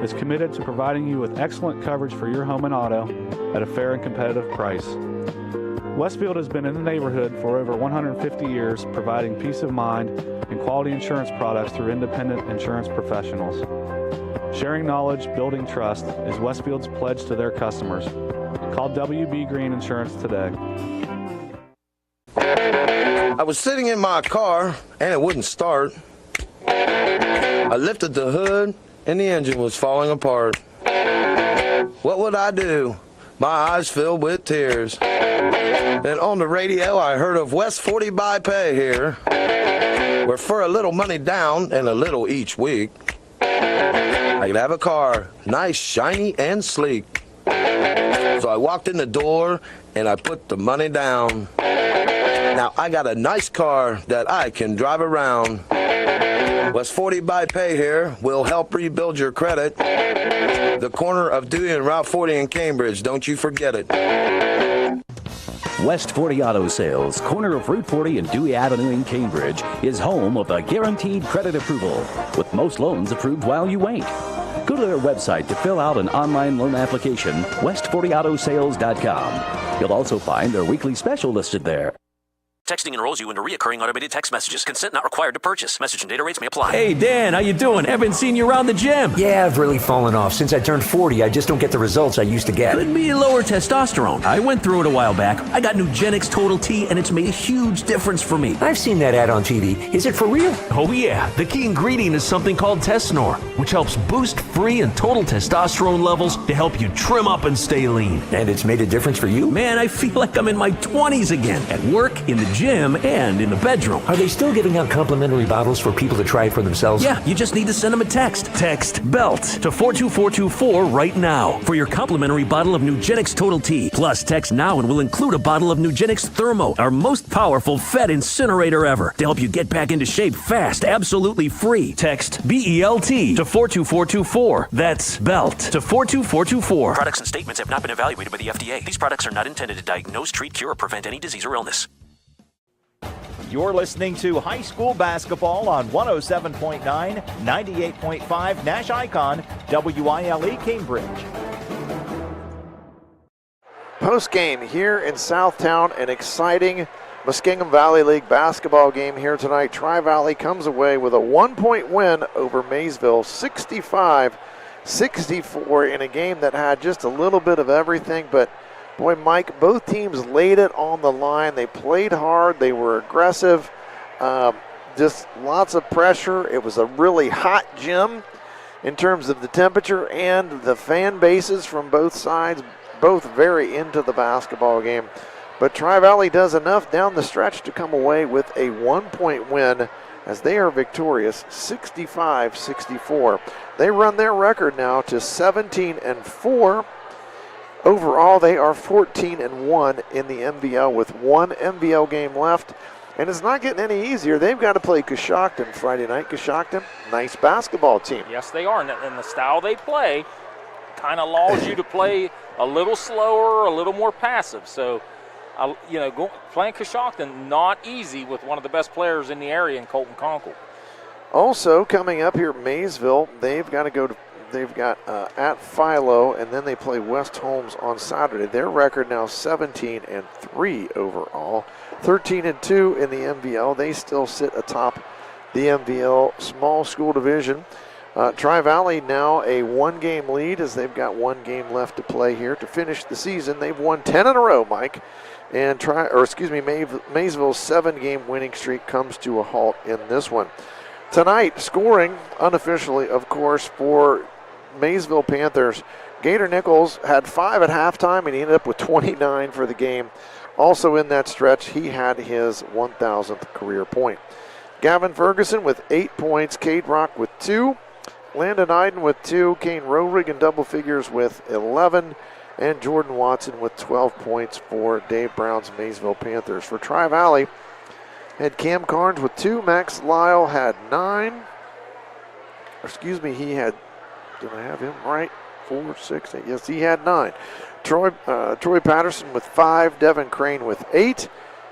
is committed to providing you with excellent coverage for your home and auto at a fair and competitive price. Westfield has been in the neighborhood for over 150 years, providing peace of mind and quality insurance products through independent insurance professionals. Sharing knowledge, building trust is Westfield's pledge to their customers. Call WB Green Insurance today. I was sitting in my car and it wouldn't start. I lifted the hood and the engine was falling apart. What would I do? My eyes filled with tears. And on the radio I heard of West 40 by Pay here, where for a little money down and a little each week, I could have a car, nice, shiny, and sleek. So I walked in the door and I put the money down. Now I got a nice car that I can drive around. West 40 by Pay here will help rebuild your credit. The corner of Dewey and Route 40 in Cambridge, don't you forget it. West 40 Auto Sales, corner of Route 40 and Dewey Avenue in Cambridge, is home of a guaranteed credit approval, with most loans approved while you wait. Go to their website to fill out an online loan application, west40autosales.com. You'll also find their weekly special listed there. Texting enrolls you into recurring automated text messages. Consent not required to purchase. Message and data rates may apply. Hey, Dan, how you doing? Haven't seen you around the gym. Yeah, I've really fallen off. Since I turned 40, I just don't get the results I used to get. Could be lower testosterone. I went through it a while back. I got Nugenix Total T, and it's made a huge difference for me. I've seen that ad on TV. Is it for real? Oh, yeah. The key ingredient is something called Tesnor, which helps boost free and total testosterone levels to help you trim up and stay lean. And it's made a difference for you? Man, I feel like I'm in my 20s again, at work, in the gym, and in the bedroom. Are they still giving out complimentary bottles for people to try it for themselves? Yeah, you just need to send them a text. Text BELT to 42424 right now for your complimentary bottle of Nugenix Total T. Plus, text now and we'll include a bottle of Nugenix Thermo, our most powerful fat incinerator ever, to help you get back into shape fast, absolutely free. Text BELT to 42424. That's BELT to 42424. Products and statements have not been evaluated by the FDA. These products are not intended to diagnose, treat, cure, or prevent any disease or illness. You're listening to high school basketball on 107.9, 98.5 Nash Icon WILE Cambridge. Postgame here in Southtown, an exciting Muskingum Valley League basketball game here tonight. Tri-Valley comes away with a 1-point win over Maysville, 65-59. 64 in a game that had just a little bit of everything. But, boy, Mike, both teams laid it on the line. They played hard. They were aggressive. Just lots of pressure. It was a really hot gym in terms of the temperature, and the fan bases from both sides, both very into the basketball game. But Tri-Valley does enough down the stretch to come away with a 1-point win as they are victorious 65-64. They run their record now to 17-4. Overall, they are 14-1 in the MVL with one MVL game left. And it's not getting any easier. They've got to play Coshocton Friday night. Coshocton, nice basketball team. Yes, they are. And the style they play kind of allows you to play a little slower, a little more passive. So, playing Coshocton, not easy with one of the best players in the area in Colton Conkle. Also, coming up here, Maysville, they've got at Philo, and then they play West Holmes on Saturday. Their record now 17-3 overall. 13-2 in the MVL. They still sit atop the MVL small school division. Tri-Valley now a one-game lead as they've got one game left to play here to finish the season. They've won 10 in a row, Mike. And Maysville's 7-game winning streak comes to a halt in this one. Tonight, scoring unofficially, of course, for Maysville Panthers. Gator Nichols had 5 at halftime, and he ended up with 29 for the game. Also in that stretch, he had his 1,000th career point. Gavin Ferguson with 8 points, Cade Rock with 2, Landon Iden with 2, Kane Roerig in double figures with 11, and Jordan Watson with 12 points for Dave Brown's Maysville Panthers. For Tri-Valley, had Cam Carnes with 2, Max Lyle had 9. He had, did I have him right? 4, 6, 8, yes, he had 9. Troy Patterson with 5, Devin Crane with 8,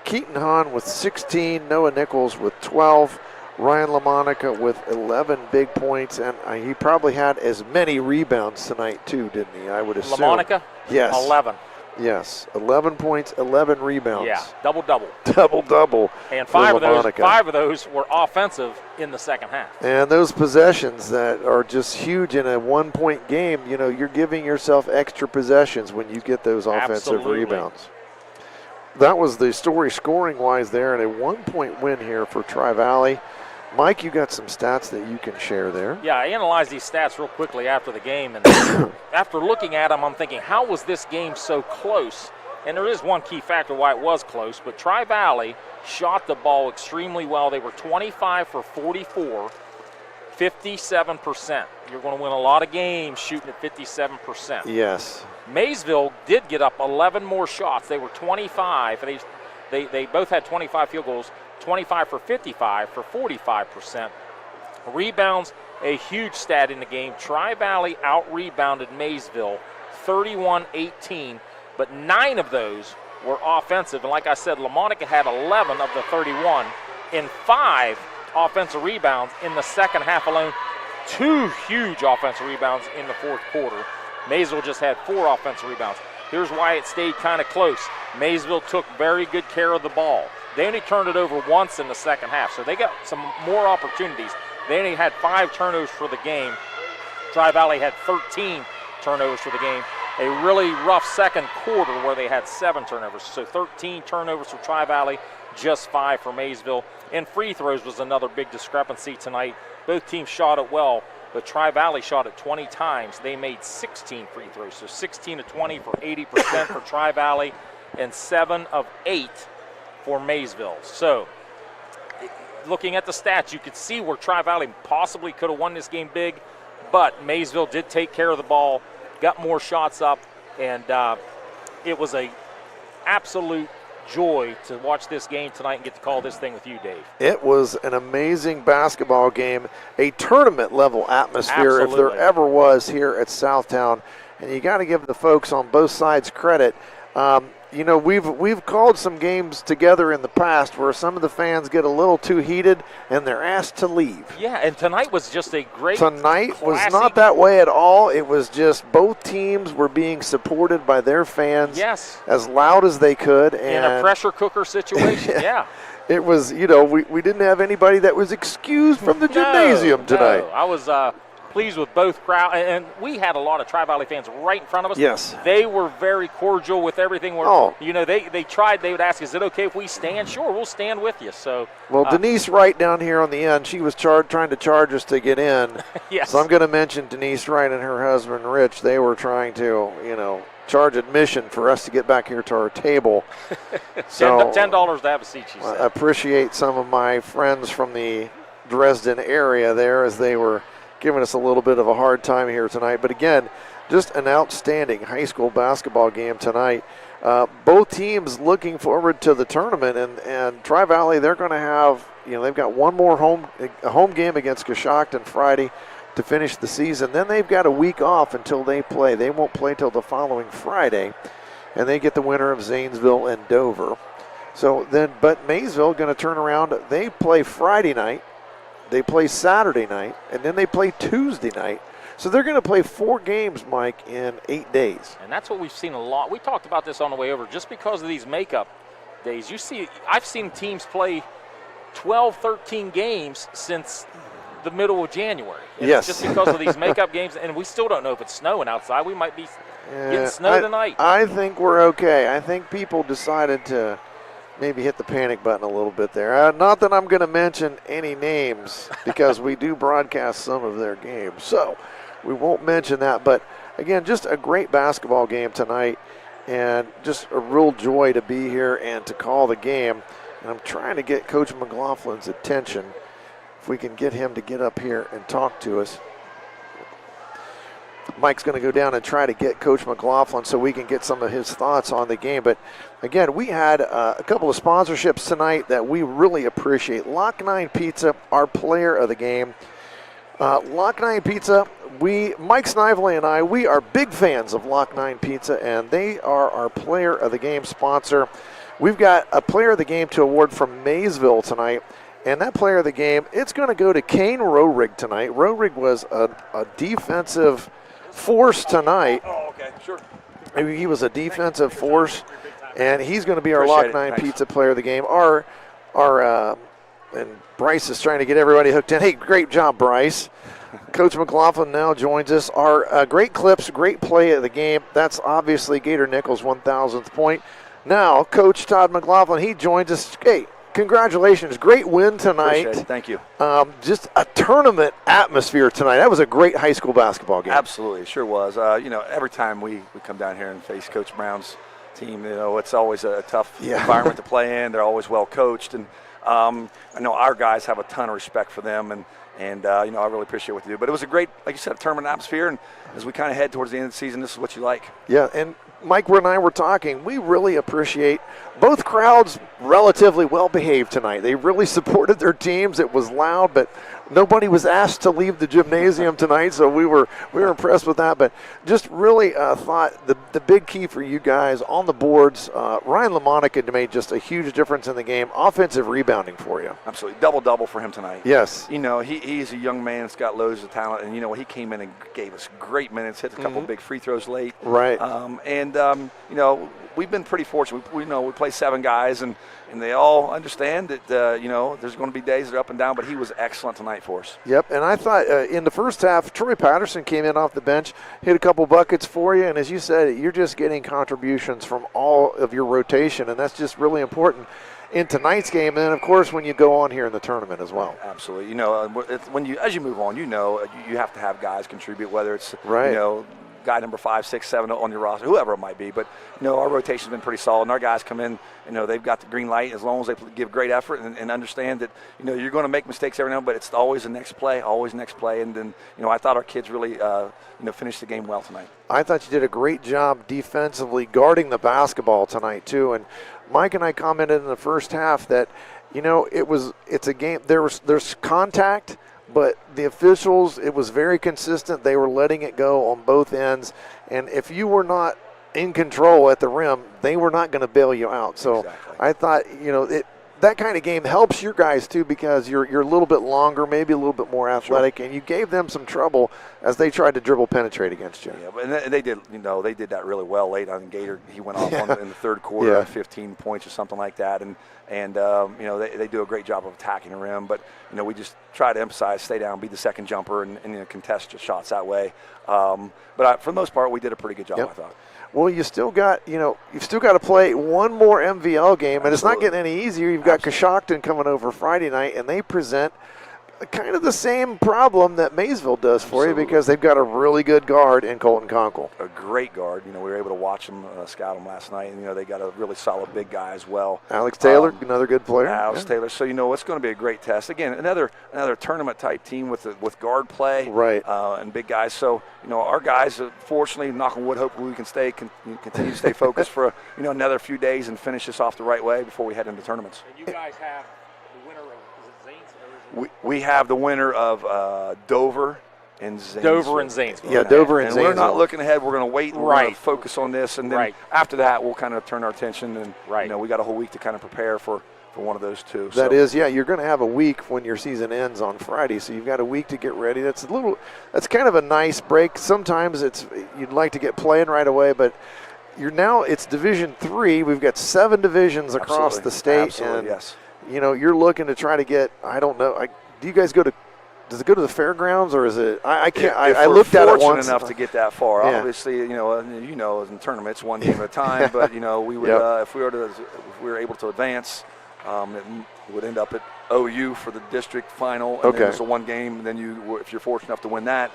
Keaton Hahn with 16, Noah Nichols with 12, Ryan LaMonica with 11 big points, and he probably had as many rebounds tonight too, didn't he? I would assume. LaMonica? Yes. 11. Yes, 11 points, 11 rebounds. Yeah, double-double. Double-double. And 5 of those were offensive in the second half. And those possessions that are just huge in a one-point game, you're giving yourself extra possessions when you get those offensive rebounds. That was the story scoring-wise there, and a 1-point win here for Tri-Valley. Mike, you got some stats that you can share there. Yeah, I analyzed these stats real quickly after the game, and after looking at them, I'm thinking, how was this game so close? And there is one key factor why it was close, but Tri-Valley shot the ball extremely well. They were 25 for 44, 57%. You're going to win a lot of games shooting at 57%. Yes. Maysville did get up 11 more shots. They were 25, and they both had 25 field goals. 25 for 55 for 45%. Rebounds, a huge stat in the game. Tri-Valley out-rebounded Maysville 31-18, but 9 of those were offensive. And like I said, LaMonica had 11 of the 31 in 5 offensive rebounds in the second half alone. 2 huge offensive rebounds in the fourth quarter. Maysville just had 4 offensive rebounds. Here's why it stayed kind of close. Maysville took very good care of the ball. They only turned it over once in the second half, so they got some more opportunities. They only had 5 turnovers for the game. Tri-Valley had 13 turnovers for the game. A really rough second quarter where they had 7 turnovers. So 13 turnovers for Tri-Valley, just 5 for Maysville. And free throws was another big discrepancy tonight. Both teams shot it well, but Tri-Valley shot it 20 times. They made 16 free throws, so 16 of 20 for 80% for Tri-Valley and 7 of 8 for Maysville. So, looking at the stats, you could see where Tri-Valley possibly could have won this game big, but Maysville did take care of the ball, got more shots up, and it was a absolute joy to watch this game tonight and get to call this thing with you, Dave. It was an amazing basketball game, a tournament-level atmosphere if there ever was here at Southtown, and you got to give the folks on both sides credit. We've called some games together in the past where some of the fans get a little too heated and they're asked to leave. Yeah, and tonight was just a great Tonight was not that way at all. It was just both teams were being supported by their fans as loud as they could. And in a pressure cooker situation, yeah. It was, we didn't have anybody that was excused from the gymnasium tonight. No. I was pleased with both crowd. And we had a lot of Tri-Valley fans right in front of us. Yes. They were very cordial with everything. They tried. They would ask, "Is it okay if we stand?" Sure, we'll stand with you. So. Well, Denise Wright down here on the end, she was trying to charge us to get in. Yes. So I'm going to mention Denise Wright and her husband Rich. They were trying to, charge admission for us to get back here to our table. So $10 to have a seat, she said. I appreciate some of my friends from the Dresden area there as they were giving us a little bit of a hard time here tonight. But again, just an outstanding high school basketball game tonight. Both teams looking forward to the tournament, and Tri-Valley, they're going to have, they've got one more home game against Coshocton Friday to finish the season. Then they've got a week off until they play. They won't play till the following Friday, and they get the winner of Zanesville and Dover. But Maysville going to turn around. They play Friday night, they play Saturday night, and then they play Tuesday night. So they're going to play 4 games, Mike, in 8 days. And that's what we've seen a lot. We talked about this on the way over. Just because of these makeup days, I've seen teams play 12, 13 games since the middle of January. Yes. Just because of these makeup games, and we still don't know if it's snowing outside. We might be getting snow tonight. I think we're okay. I think people decided to maybe hit the panic button a little bit there. Not that I'm going to mention any names because we do broadcast some of their games. So we won't mention that. But, again, just a great basketball game tonight and just a real joy to be here and to call the game. And I'm trying to get Coach McLaughlin's attention. If we can get him to get up here and talk to us. Mike's going to go down and try to get Coach McLaughlin so we can get some of his thoughts on the game. But, again, we had a couple of sponsorships tonight that we really appreciate. Lock 9 Pizza, our player of the game. Lock 9 Pizza, Mike Snively and I, we are big fans of Lock 9 Pizza, and they are our player of the game sponsor. We've got a player of the game to award from Maysville tonight. And that player of the game, it's going to go to Kane Rohrig tonight. Rohrig was a defensive force tonight. Oh, okay, sure. He was a defensive force, and he's going to be our Lock 9 Pizza player of the game. And Bryce is trying to get everybody hooked in. Hey, great job, Bryce. Coach McLaughlin now joins us. Our great clips, great play of the game. That's obviously Gator Nichols' 1,000th point. Now, Coach Todd McLaughlin, he joins us. Hey, congratulations. Great win tonight. Appreciate it. Thank you. Just a tournament atmosphere tonight. That was a great high school basketball game. Absolutely. It sure was. Every time we come down here and face Coach Brown's team, it's always a tough environment to play in. They're always well coached. And I know our guys have a ton of respect for them. And I really appreciate what they do. But it was a great, like you said, tournament atmosphere. And as we kind of head towards the end of the season, this is what you like. Yeah, and Mike and I were talking. We really appreciate both crowds relatively well behaved tonight. They really supported their teams. It was loud, but nobody was asked to leave the gymnasium tonight, so we were impressed with that. But just really thought the big key for you guys on the boards, Ryan LaMonica made just a huge difference in the game. Offensive rebounding for you. Absolutely. Double-double for him tonight. Yes. He's a young man that's got loads of talent, and, he came in and gave us great minutes, hit a couple big free throws late. Right. We've been pretty fortunate. We play 7 guys, and they all understand that, there's going to be days that are up and down, but he was excellent tonight for us. Yep, and I thought in the first half, Troy Patterson came in off the bench, hit a couple buckets for you, and as you said, you're just getting contributions from all of your rotation, and that's just really important in tonight's game, and then, of course, when you go on here in the tournament as well. Absolutely. As you move on, you have to have guys contribute, whether it's, guy number 5, 6, 7 on your roster, whoever it might be. But, our rotation's been pretty solid, and our guys come in, they've got the green light as long as they give great effort and understand that, you're going to make mistakes every now and then, but it's always the next play, And then, I thought our kids really, finished the game well tonight. I thought you did a great job defensively guarding the basketball tonight, too. And Mike and I commented in the first half that, it's a game, there's contact, but the officials, it was very consistent. They were letting it go on both ends. And if you were not in control at the rim, they were not going to bail you out. So exactly. I thought, that kind of game helps your guys too, because you're a little bit longer, maybe a little bit more athletic, and you gave them some trouble as they tried to dribble penetrate against you. Yeah, but they did, they did that really well late on Gator. He went off in the third quarter, 15 points or something like that, and they do a great job of attacking the rim. But we just try to emphasize, stay down, be the second jumper, and contest shots that way. But for the most part, we did a pretty good job, I thought. Well, you still got, you've still got to play one more MVL game, and it's not getting any easier. You've got Coshocton coming over Friday night, and they present kind of the same problem that Maysville does for you, because they've got a really good guard in Colton Conkle. A great guard. We were able to watch them, scout them last night, and they got a really solid big guy as well. Alex Taylor, another good player. Alex Taylor. So it's going to be a great test. Again, another tournament type team with guard play, right? And big guys. So our guys, fortunately, knock on wood, hopefully we can continue to stay focused for another few days and finish this off the right way before we head into tournaments. And you guys have the winner of We have the winner of Dover and Zanesville. Dover and Zanesville. Yeah, Dover and Zanesville. We're not looking ahead. We're going to wait and we're going to focus on this. And then after that, we'll kind of turn our attention. And, we got a whole week to kind of prepare for one of those two. That is, you're going to have a week when your season ends on Friday. So you've got a week to get ready. That's kind of a nice break. Sometimes you'd like to get playing right away, but it's Division III. We've got 7 divisions across the state. Absolutely, and yes. You're looking to try to get, I don't know, do you guys does it go to the fairgrounds, or is it, I can't, I looked at it once. We're fortunate enough to get that far. Yeah. Obviously, in tournaments, one game at a time, but, we would, if we were able to advance, it would end up at OU for the district final, and then it's a one game, and then if you're fortunate enough to win that,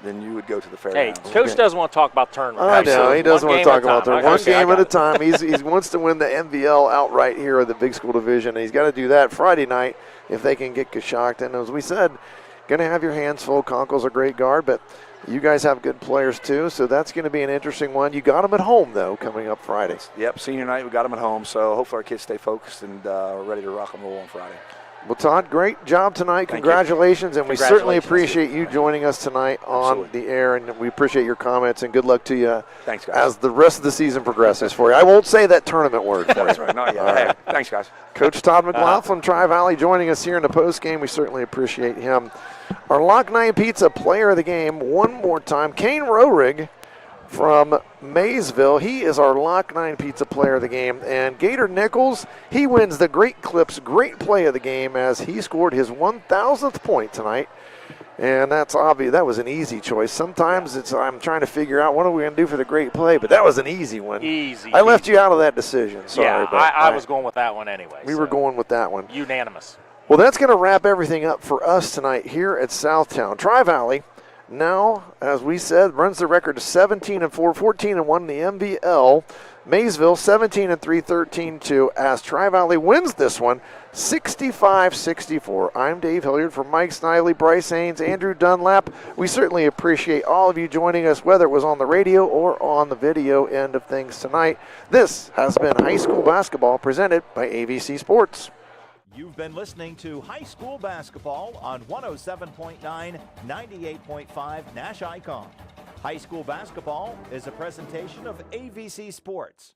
then you would go to the fairgrounds. Hey, Coach doesn't want to talk about tournament. I know, he doesn't want to talk about tournament. One game at a time. He wants to win the MVL outright here in the Big School Division, and he's got to do that Friday night if they can get Coshocton. As we said, going to have your hands full. Conkle's a great guard, but you guys have good players too, so that's going to be an interesting one. You got them at home, though, coming up Friday. Yep, senior night, we got them at home, so hopefully our kids stay focused and ready to rock and roll on Friday. Well, Todd, great job tonight. Congratulations, and we certainly appreciate you joining us tonight on the air, and we appreciate your comments, and good luck to you. Thanks, guys. As the rest of the season progresses for you. I won't say that tournament word for you. That's right, not yet. Hey, thanks, guys. Coach Todd McLaughlin, Tri-Valley, joining us here in the postgame. We certainly appreciate him. Our Lock 9 Pizza player of the game, one more time, Kane Rohrig from Maysville. He is our Lock 9 Pizza player of the game. And Gator Nichols, he wins the Great Clips Great Play of the game as he scored his 1,000th point tonight. And that's obvious. That was an easy choice. Sometimes I'm trying to figure out what are we going to do for the great play, but that was an easy one. I left you out of that decision. Sorry. Yeah, but I was going with that one anyway. We were going with that one. Unanimous. Well, that's going to wrap everything up for us tonight here at Southtown. Tri-Valley now, as we said, runs the record to 17-4, 14-1 in the MVL. Maysville 17-3, 13-2 as Tri-Valley wins this one 65-64. I'm Dave Hilliard for Mike Snively, Bryce Haynes, Andrew Dunlap. We certainly appreciate all of you joining us, whether it was on the radio or on the video end of things tonight. This has been High School Basketball presented by AVC Sports. You've been listening to High School Basketball on 107.9, 98.5 Nash Icon. High School Basketball is a presentation of AVC Sports.